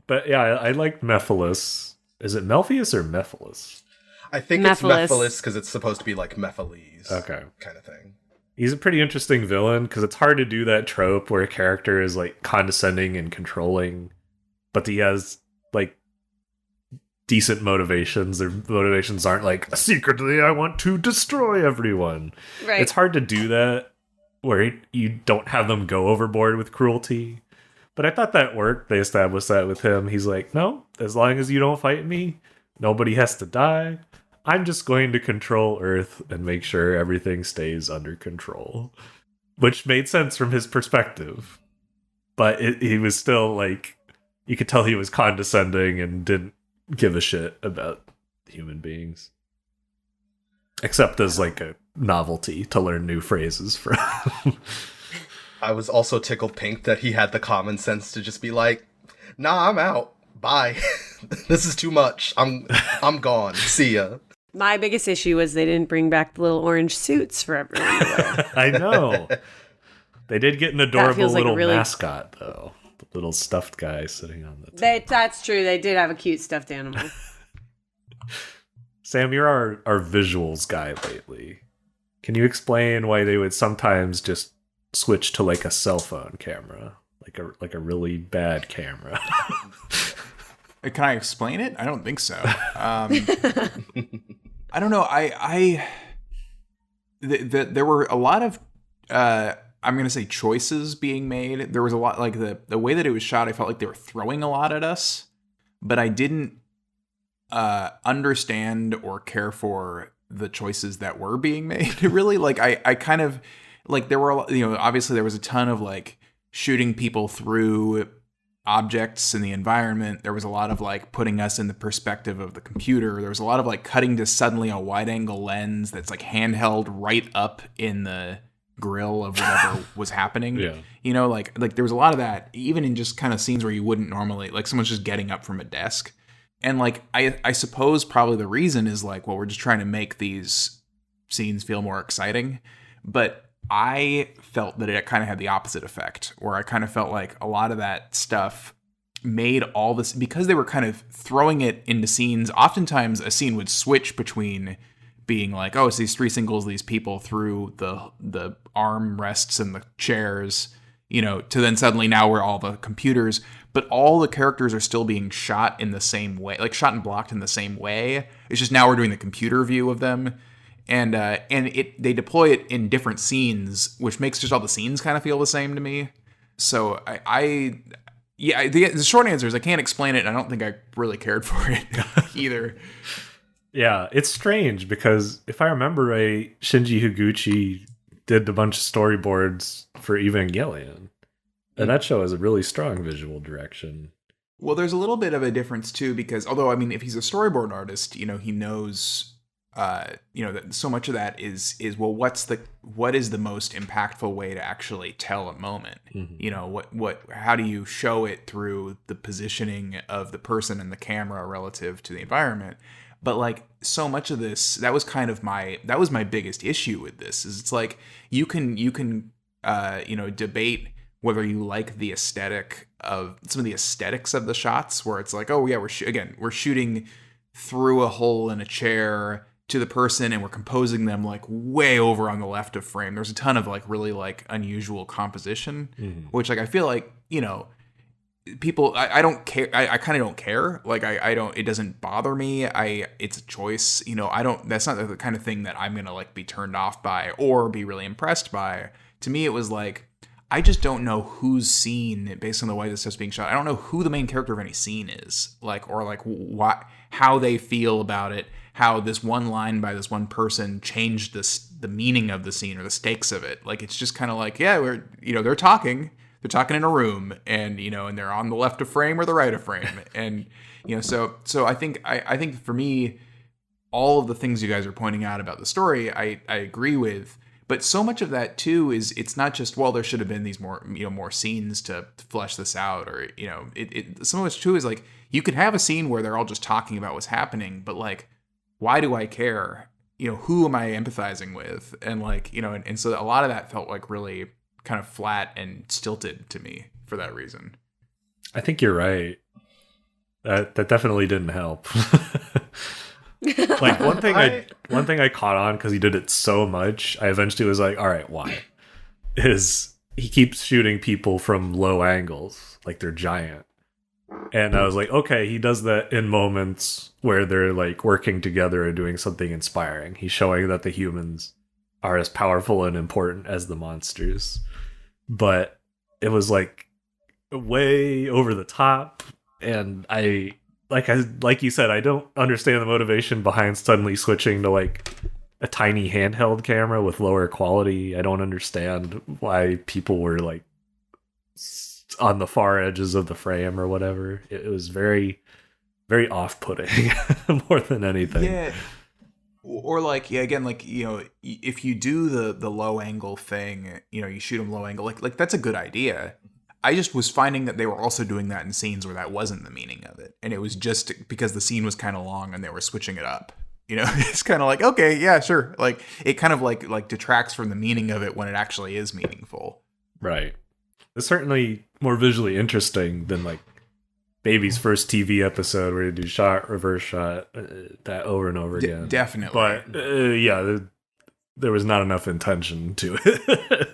S1: But yeah, I liked Mephiles. Is it Melpheus or Mephiles?
S4: I think it's Mephiles because it's supposed to be like Mephiles.
S1: Okay.
S4: Kind of thing.
S1: He's a pretty interesting villain because it's hard to do that trope where a character is like condescending and controlling, but he has like decent motivations. Their motivations aren't like, secretly I want to destroy everyone.
S2: Right.
S1: It's hard to do that where you don't have them go overboard with cruelty. But I thought that worked. They established that with him. He's like, no, as long as you don't fight me, nobody has to die. I'm just going to control Earth and make sure everything stays under control. Which made sense from his perspective. But he was still like, you could tell he was condescending and didn't give a shit about human beings. Except as like a novelty to learn new phrases from.
S4: I was also tickled pink that he had the common sense to just be like, nah, I'm out. Bye. This is too much. I'm gone. See ya.
S2: My biggest issue was they didn't bring back the little orange suits for everyone to wear.
S1: I know. They did get an adorable
S2: like
S1: little
S2: really...
S1: mascot, though. The little stuffed guy sitting on the table.
S2: That's true. They did have a cute stuffed animal.
S1: Sam, you're our visuals guy lately. Can you explain why they would sometimes just switch to like a cell phone camera? Like a really bad camera.
S3: Can I explain it? I don't think so. I don't know. There were a lot of, I'm going to say choices being made. There was a lot, like the way that it was shot, I felt like they were throwing a lot at us, but I didn't understand or care for the choices that were being made. Really, like I kind of, like there were, obviously there was a ton of like shooting people through objects in the environment. There was a lot of like putting us in the perspective of the computer. There was a lot of like cutting to suddenly a wide angle lens that's like handheld right up in the grill of whatever was happening.
S1: Yeah.
S3: Like there was a lot of that, even in just kind of scenes where you wouldn't normally, like someone's just getting up from a desk. And like, I suppose probably the reason is like, well, we're just trying to make these scenes feel more exciting. But I felt that it kind of had the opposite effect, where I kind of felt like a lot of that stuff made all this, because they were kind of throwing it into scenes. Oftentimes a scene would switch between being like, oh, it's these three singles, these people through the arm rests and the chairs, to then suddenly now we're all the computers, but all the characters are still being shot in the same way, like shot and blocked in the same way. It's just now we're doing the computer view of them. And they deploy it in different scenes, which makes just all the scenes kind of feel the same to me. So the short answer is I can't explain it. And I don't think I really cared for it either.
S1: Yeah, it's strange because if I remember right, Shinji Higuchi did a bunch of storyboards for Evangelion. And that show has a really strong visual direction.
S3: Well, there's a little bit of a difference too, because although, I mean, if he's a storyboard artist, he knows... that so much of that is well, what is the most impactful way to actually tell a moment? Mm-hmm. How do you show it through the positioning of the person and the camera relative to the environment? But like so much of this, that was my biggest issue with this. Is it's like you can debate whether you like the aesthetic of some of the aesthetics of the shots, where it's like, oh yeah, we're shooting through a hole in a chair to the person, and we're composing them like way over on the left of frame. There's a ton of like really like unusual composition, which like I feel like, people, I don't care. I kind of don't care. Like I don't, it doesn't bother me. It's a choice. That's not the kind of thing that I'm going to like be turned off by or be really impressed by. To me, it was like, I just don't know whose scene, based on the way this stuff's being shot. I don't know who the main character of any scene is, like, or like how they feel about it, how this one line by this one person changed the meaning of the scene or the stakes of it. Like, it's just kind of like, yeah, they're talking in a room, and and they're on the left of frame or the right of frame, and so I think for me, all of the things you guys are pointing out about the story, I agree with. But so much of that too is, it's not just, well, there should have been these more scenes to flesh this out, or some of it too is like, you could have a scene where they're all just talking about what's happening, but like, why do I care? Who am I empathizing with? And like, and so a lot of that felt like really kind of flat and stilted to me for that reason.
S1: I think you're right. That definitely didn't help. Like one thing I caught on, because he did it so much, I eventually was like, all right, why? Is he keeps shooting people from low angles, like they're giant. And I was like, okay, he does that in moments where they're like working together and doing something inspiring. He's showing that the humans are as powerful and important as the monsters. But it was like way over the top, and like you said, I don't understand the motivation behind suddenly switching to like a tiny handheld camera with lower quality. I don't understand why people were like on the far edges of the frame or whatever. It was very, very off-putting more than anything.
S3: Yeah. Or like, yeah, again, like, if you do the low angle thing, you shoot them low angle, like that's a good idea. I just was finding that they were also doing that in scenes where that wasn't the meaning of it. And it was just because the scene was kind of long and they were switching it up. It's kind of like, okay, yeah, sure. Like, it kind of like detracts from the meaning of it when it actually is meaningful.
S1: Right. It's certainly more visually interesting than like Baby's first TV episode where they do shot, reverse shot, that over and over again.
S3: Definitely.
S1: But yeah, there was not enough intention to it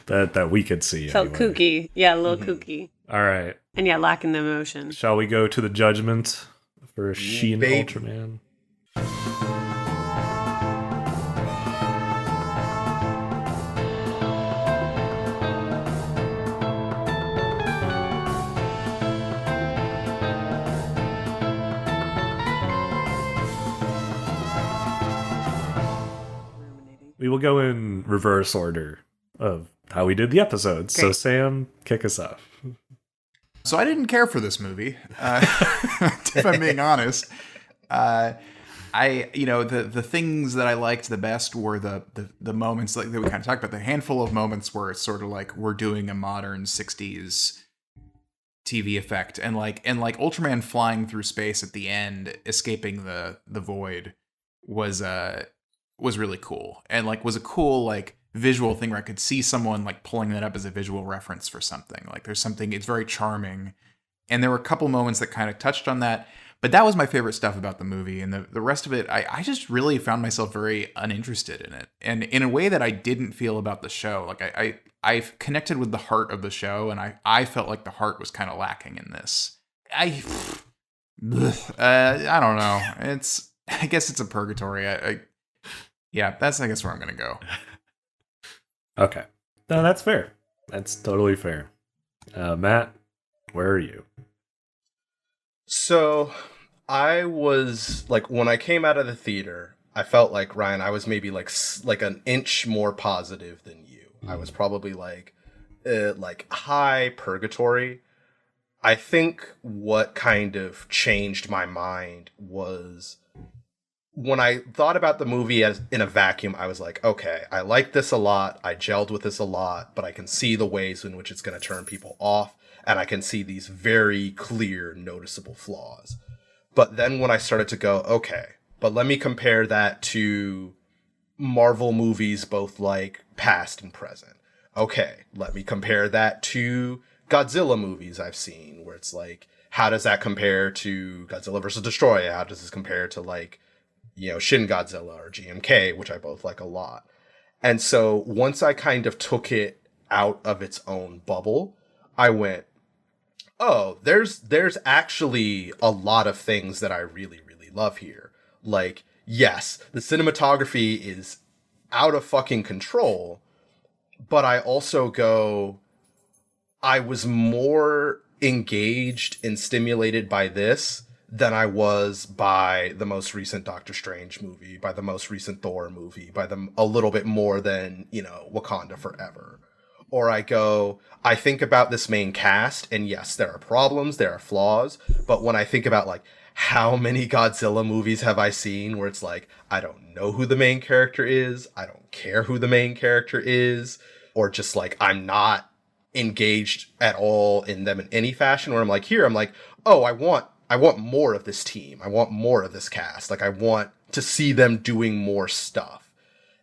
S1: that we could see.
S2: Felt
S1: anyway.
S2: kooky. Yeah, a little kooky.
S1: All right.
S2: And yeah, lacking the emotion.
S1: Shall we go to the judgment for Shin Ultraman? We will go in reverse order of how we did the episodes.
S2: Great.
S1: So Sam, kick us off.
S3: So I didn't care for this movie, if I'm being honest. The things that I liked the best were the moments like that we kind of talked about, the handful of moments where it's sort of like we're doing a modern 60s TV effect, and like Ultraman flying through space at the end, escaping the void was really cool, and like was a cool like visual thing where I could see someone like pulling that up as a visual reference for something. Like there's something, it's very charming. And there were a couple moments that kind of touched on that, but that was my favorite stuff about the movie. And the rest of it, I just really found myself very uninterested in it. And in a way that I didn't feel about the show. Like I connected with the heart of the show, and I felt like the heart was kind of lacking in this. I don't know. I guess it's a purgatory. Yeah, that's I guess where I'm going to go.
S1: Okay. No, that's fair. That's totally fair. Matt, where are you?
S4: So I was like, when I came out of the theater, I felt like, Ryan, I was maybe like an inch more positive than you. I was probably like high purgatory. I think what kind of changed my mind was when I thought about the movie as in a vacuum. I was like, okay, I like this a lot. I gelled with this a lot, but I can see the ways in which it's going to turn people off. And I can see these very clear, noticeable flaws. But then when I started to go, okay, but let me compare that to Marvel movies, both like past and present. Okay, let me compare that to Godzilla movies I've seen, where it's like, how does that compare to Godzilla vs. Destroy? How does this compare to like, Shin Godzilla or GMK, which I both like a lot. And so once I kind of took it out of its own bubble, I went, oh, there's actually a lot of things that I really, really love here. Like, yes, the cinematography is out of fucking control, but I also go, I was more engaged and stimulated by this than I was by the most recent Doctor Strange movie, by the most recent Thor movie, by a little bit more than, Wakanda Forever. Or I think about this main cast, and yes, there are problems, there are flaws, but when I think about, like, how many Godzilla movies have I seen where it's like, I don't know who the main character is, I don't care who the main character is, or just, like, I'm not engaged at all in them in any fashion, where I'm like, oh, I want more of this team, I want more of this cast, like, I want to see them doing more stuff.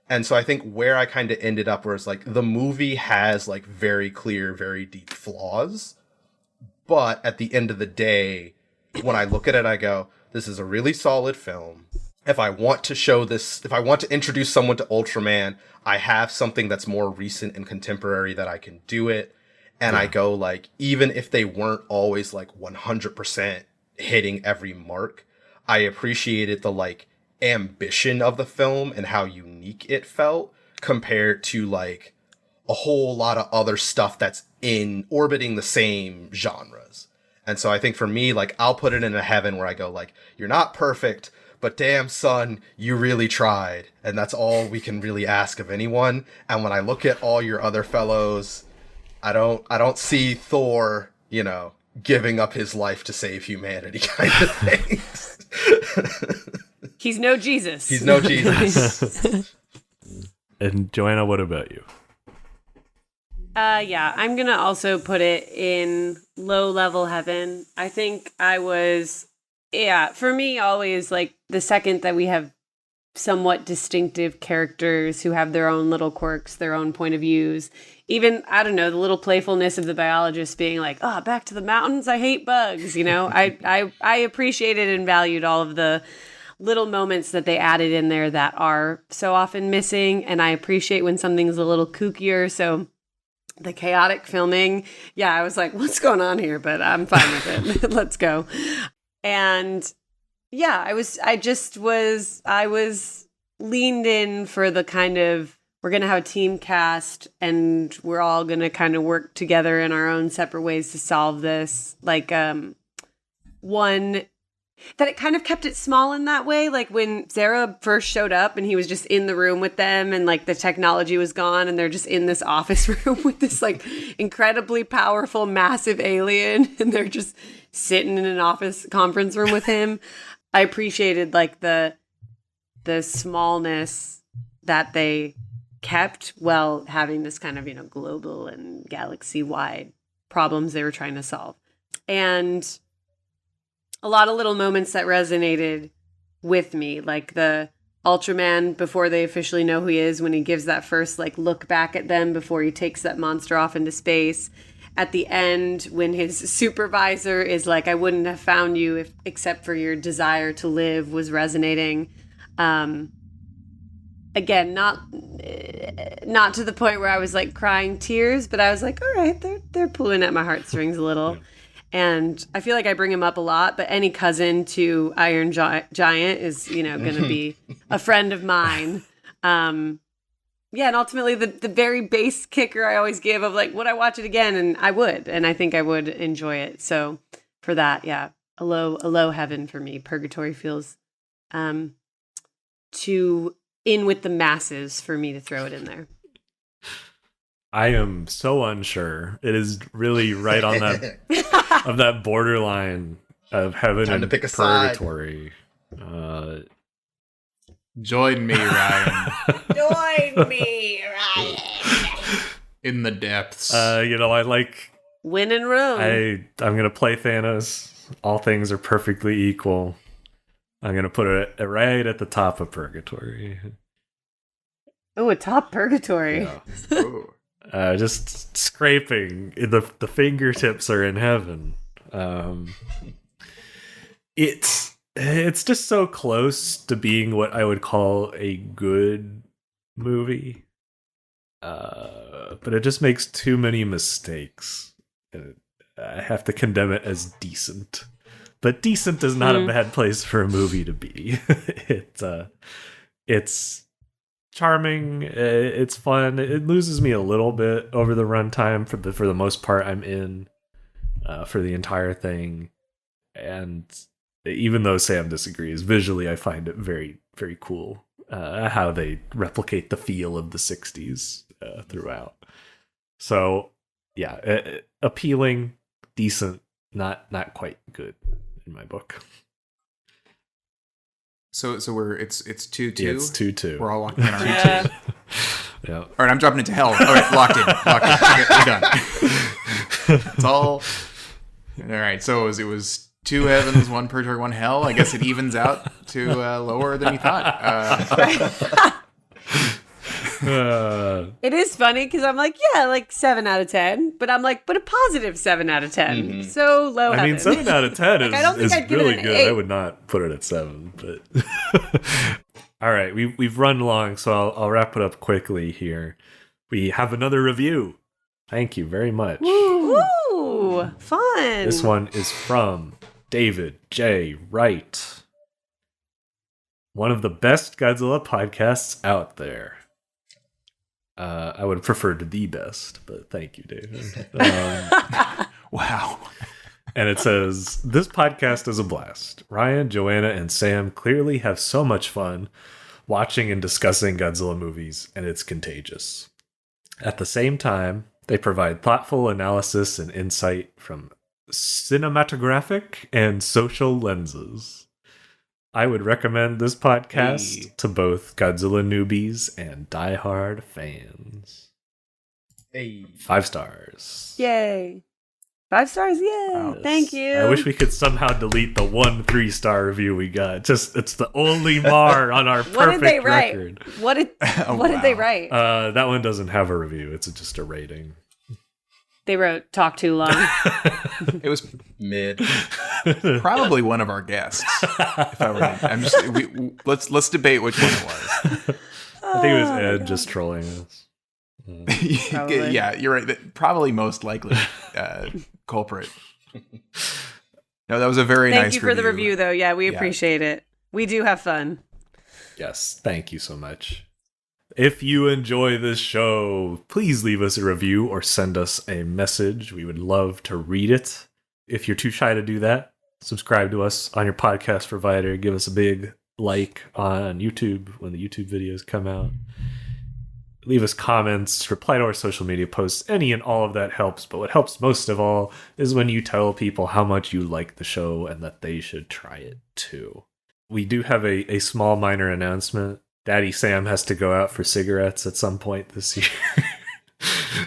S4: And so I think where I kind of ended up was like, the movie has like very clear, very deep flaws. But at the end of the day, when I look at it, I go, this is a really solid film. If I want to introduce someone to Ultraman, I have something that's more recent and contemporary that I can do it. And I go, like, even if they weren't always like 100% hitting every mark, I appreciated the like ambition of the film and how unique it felt compared to like a whole lot of other stuff that's orbiting the same genres. And so I think for me, like, I'll put it in a heaven where I go, like, you're not perfect, but damn son, you really tried. And that's all we can really ask of anyone. And when I look at all your other fellows, I don't see Thor, giving up his life to save humanity kind of things.
S2: He's no Jesus.
S4: He's no Jesus.
S1: And Joanna, what about you?
S2: Yeah, I'm going to also put it in low-level heaven. I think for me, always, like, the second that we have somewhat distinctive characters who have their own little quirks, their own point of views, even, I don't know, the little playfulness of the biologist being like, oh, back to the mountains, I hate bugs, I appreciated and valued all of the little moments that they added in there that are so often missing, and I appreciate when something's a little kookier. So the chaotic filming, I was like, what's going on here? But I'm fine with it. Let's go. And I was leaned in for the kind of, we're going to have a team cast and we're all going to kind of work together in our own separate ways to solve this. Like, one that it kind of kept it small in that way. Like when Sarah first showed up and he was just in the room with them and like the technology was gone and they're just in this office room with this like incredibly powerful, massive alien and they're just sitting in an office conference room with him. I appreciated like the smallness that they kept while having this kind of, global and galaxy-wide problems they were trying to solve. And a lot of little moments that resonated with me, like the Ultraman before they officially know who he is, when he gives that first like look back at them before he takes that monster off into space. At the end, when his supervisor is like, I wouldn't have found you except for your desire to live, was resonating. Again, not to the point where I was like crying tears, but I was like, all right, they're pulling at my heartstrings a little. And I feel like I bring him up a lot, but any cousin to Iron Giant is, going to be a friend of mine. And ultimately the very base kicker I always give of like, would I watch it again? And I would, and I think I would enjoy it. So for that, a low heaven for me. Purgatory feels too in with the masses for me to throw it in there.
S1: I am so unsure. It is really right on that of that borderline of heaven and purgatory.
S3: Join me, Ryan.
S2: Join me, Ryan.
S3: In the depths.
S1: I like
S2: win in room.
S1: I'm gonna play Thanos. All things are perfectly equal. I'm going to put it right at the top of purgatory.
S2: Oh, a top purgatory.
S1: Yeah.
S3: Ooh.
S1: Just scraping. The fingertips are in heaven. It's just so close to being what I would call a good movie. But it just makes too many mistakes. I have to condemn it as decent. But decent is not a bad place for a movie to be. It's charming. It's fun. It loses me a little bit over the runtime. For the most part, I'm in for the entire thing. And even though Sam disagrees, visually I find it very, very cool how they replicate the feel of the 60s throughout. So, yeah, appealing, decent, not quite good in my book.
S3: So it's 2-2.
S1: It's 2-2.
S3: We're all locked in. All right.
S2: Yeah.
S1: Yeah.
S3: All right, I'm dropping it to hell. All right, locked in. We're done. It's all. All right. So it was 2 heavens, 1 purgatory, 1 hell. I guess it evens out to lower than you thought.
S2: It is funny because I'm like, yeah, like 7 out of 10, but I'm like, but a positive 7 out of 10.
S4: Mm-hmm.
S2: So low.
S1: I mean,
S2: heaven.
S1: 7 out of 10
S2: I don't think
S1: is
S2: I'd give it
S1: really
S2: an
S1: good.
S2: 8.
S1: I would not put it at 7, but all right, we've run long, so I'll wrap it up quickly here. We have another review. Thank you very much.
S2: Ooh, fun.
S1: This one is from David J. Wright. One of the best Godzilla podcasts out there. I would prefer to the best, but thank you, David.
S3: Wow.
S1: And it says, this podcast is a blast. Ryan, Joanna, and Sam clearly have so much fun watching and discussing Godzilla movies, and it's contagious. At the same time, they provide thoughtful analysis and insight from cinematographic and social lenses. I would recommend this podcast to both Godzilla newbies and diehard fans.
S4: Hey.
S1: 5 stars.
S2: Yay. 5 stars, yay.
S3: Wow.
S2: Thank you.
S1: I wish we could somehow delete the 1 3-star review we got. It's the only mar on our perfect
S2: What did they write?
S1: record.
S2: What did they write?
S1: That one doesn't have a review. It's just a rating.
S2: They wrote talk too long.
S3: It was
S4: Mid.
S3: probably one of our guests. If I were, let's debate which one it was.
S1: I think it was Ed just trolling us.
S2: Probably.
S3: Yeah, you're right. Probably most likely culprit. No, that was a very nice
S2: Thank you for the review, though. Yeah, we appreciate it. We do have fun.
S1: Yes, thank you so much. If you enjoy this show, please leave us a review or send us a message. We would love to read it. If you're too shy to do that, subscribe to us on your podcast provider. Give us a big like on YouTube when the YouTube videos come out. Leave us comments, reply to our social media posts. Any and all of that helps. But what helps most of all is when you tell people how much you like the show and that they should try it too. We do have a small minor announcement. Daddy Sam has to go out for cigarettes at some point this year.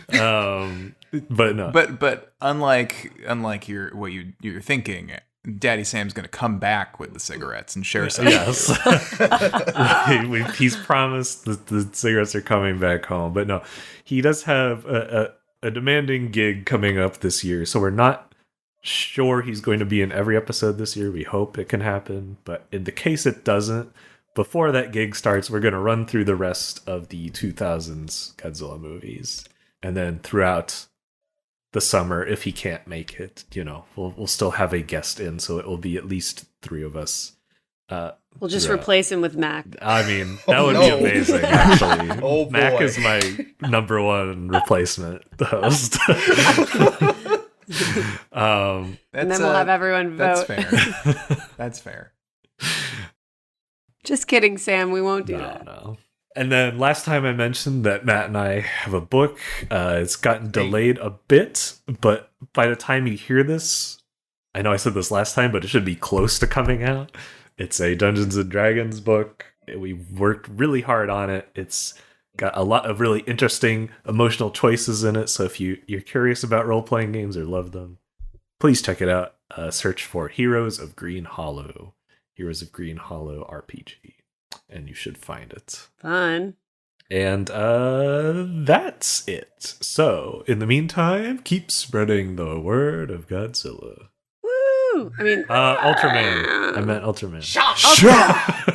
S1: But no.
S3: But unlike what you're thinking, Daddy Sam's going to come back with the cigarettes and share some.
S1: Yes. He's promised that the cigarettes are coming back home. But no, he does have a demanding gig coming up this year. So we're not sure he's going to be in every episode this year. We hope it can happen. But in the case it doesn't, before that gig starts, we're going to run through the rest of the 2000s Godzilla movies. And then throughout the summer, if he can't make it, we'll still have a guest in, so it will be at least 3 of us.
S2: We'll just replace him with Mac.
S1: I mean, that would be amazing, actually.
S4: Oh, boy.
S1: Mac is my number 1 replacement host.
S2: And then we'll have everyone vote.
S3: That's fair. That's fair.
S2: Just kidding, Sam. We won't do that.
S1: No. And then last time I mentioned that Matt and I have a book. It's gotten delayed a bit, but by the time you hear this, I know I said this last time, but it should be close to coming out. It's a Dungeons and Dragons book. We worked really hard on it. It's got a lot of really interesting emotional choices in it. So if you're curious about role-playing games or love them, please check it out. Search for Heroes of Green Hollow. Heroes of Green Hollow RPG, and you should find it.
S2: Fun.
S1: And that's it. So, in the meantime, keep spreading the word of Godzilla.
S2: Woo! I mean,
S1: Ultraman. I meant Ultraman.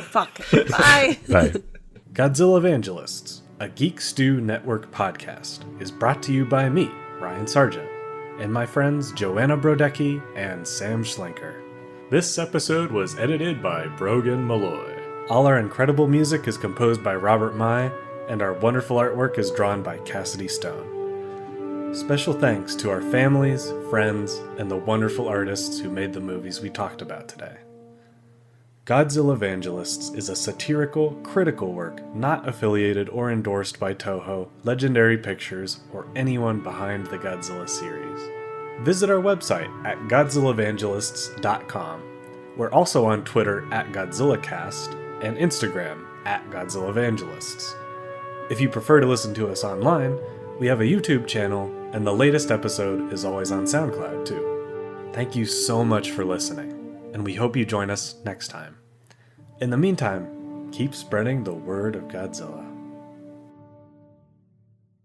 S2: fuck. Bye.
S1: Bye. Godzillavangelists, a Geek Stew Network podcast, is brought to you by me, Ryan Sargent, and my friends Joanna Brodecki and Sam Schlenker. This episode was edited by Brogan Malloy. All our incredible music is composed by Robert Mai, and our wonderful artwork is drawn by Cassidy Stone. Special thanks to our families, friends, and the wonderful artists who made the movies we talked about today. Godzillavangelists is a satirical, critical work not affiliated or endorsed by Toho, Legendary Pictures, or anyone behind the Godzilla series. Visit our website at godzillavangelists.com. We're also on Twitter at GodzillaCast and Instagram at GodzillaVangelists. If you prefer to listen to us online, we have a YouTube channel, and the latest episode is always on SoundCloud too. Thank you so much for listening, and we hope you join us next time. In the meantime, keep spreading the word of Godzilla.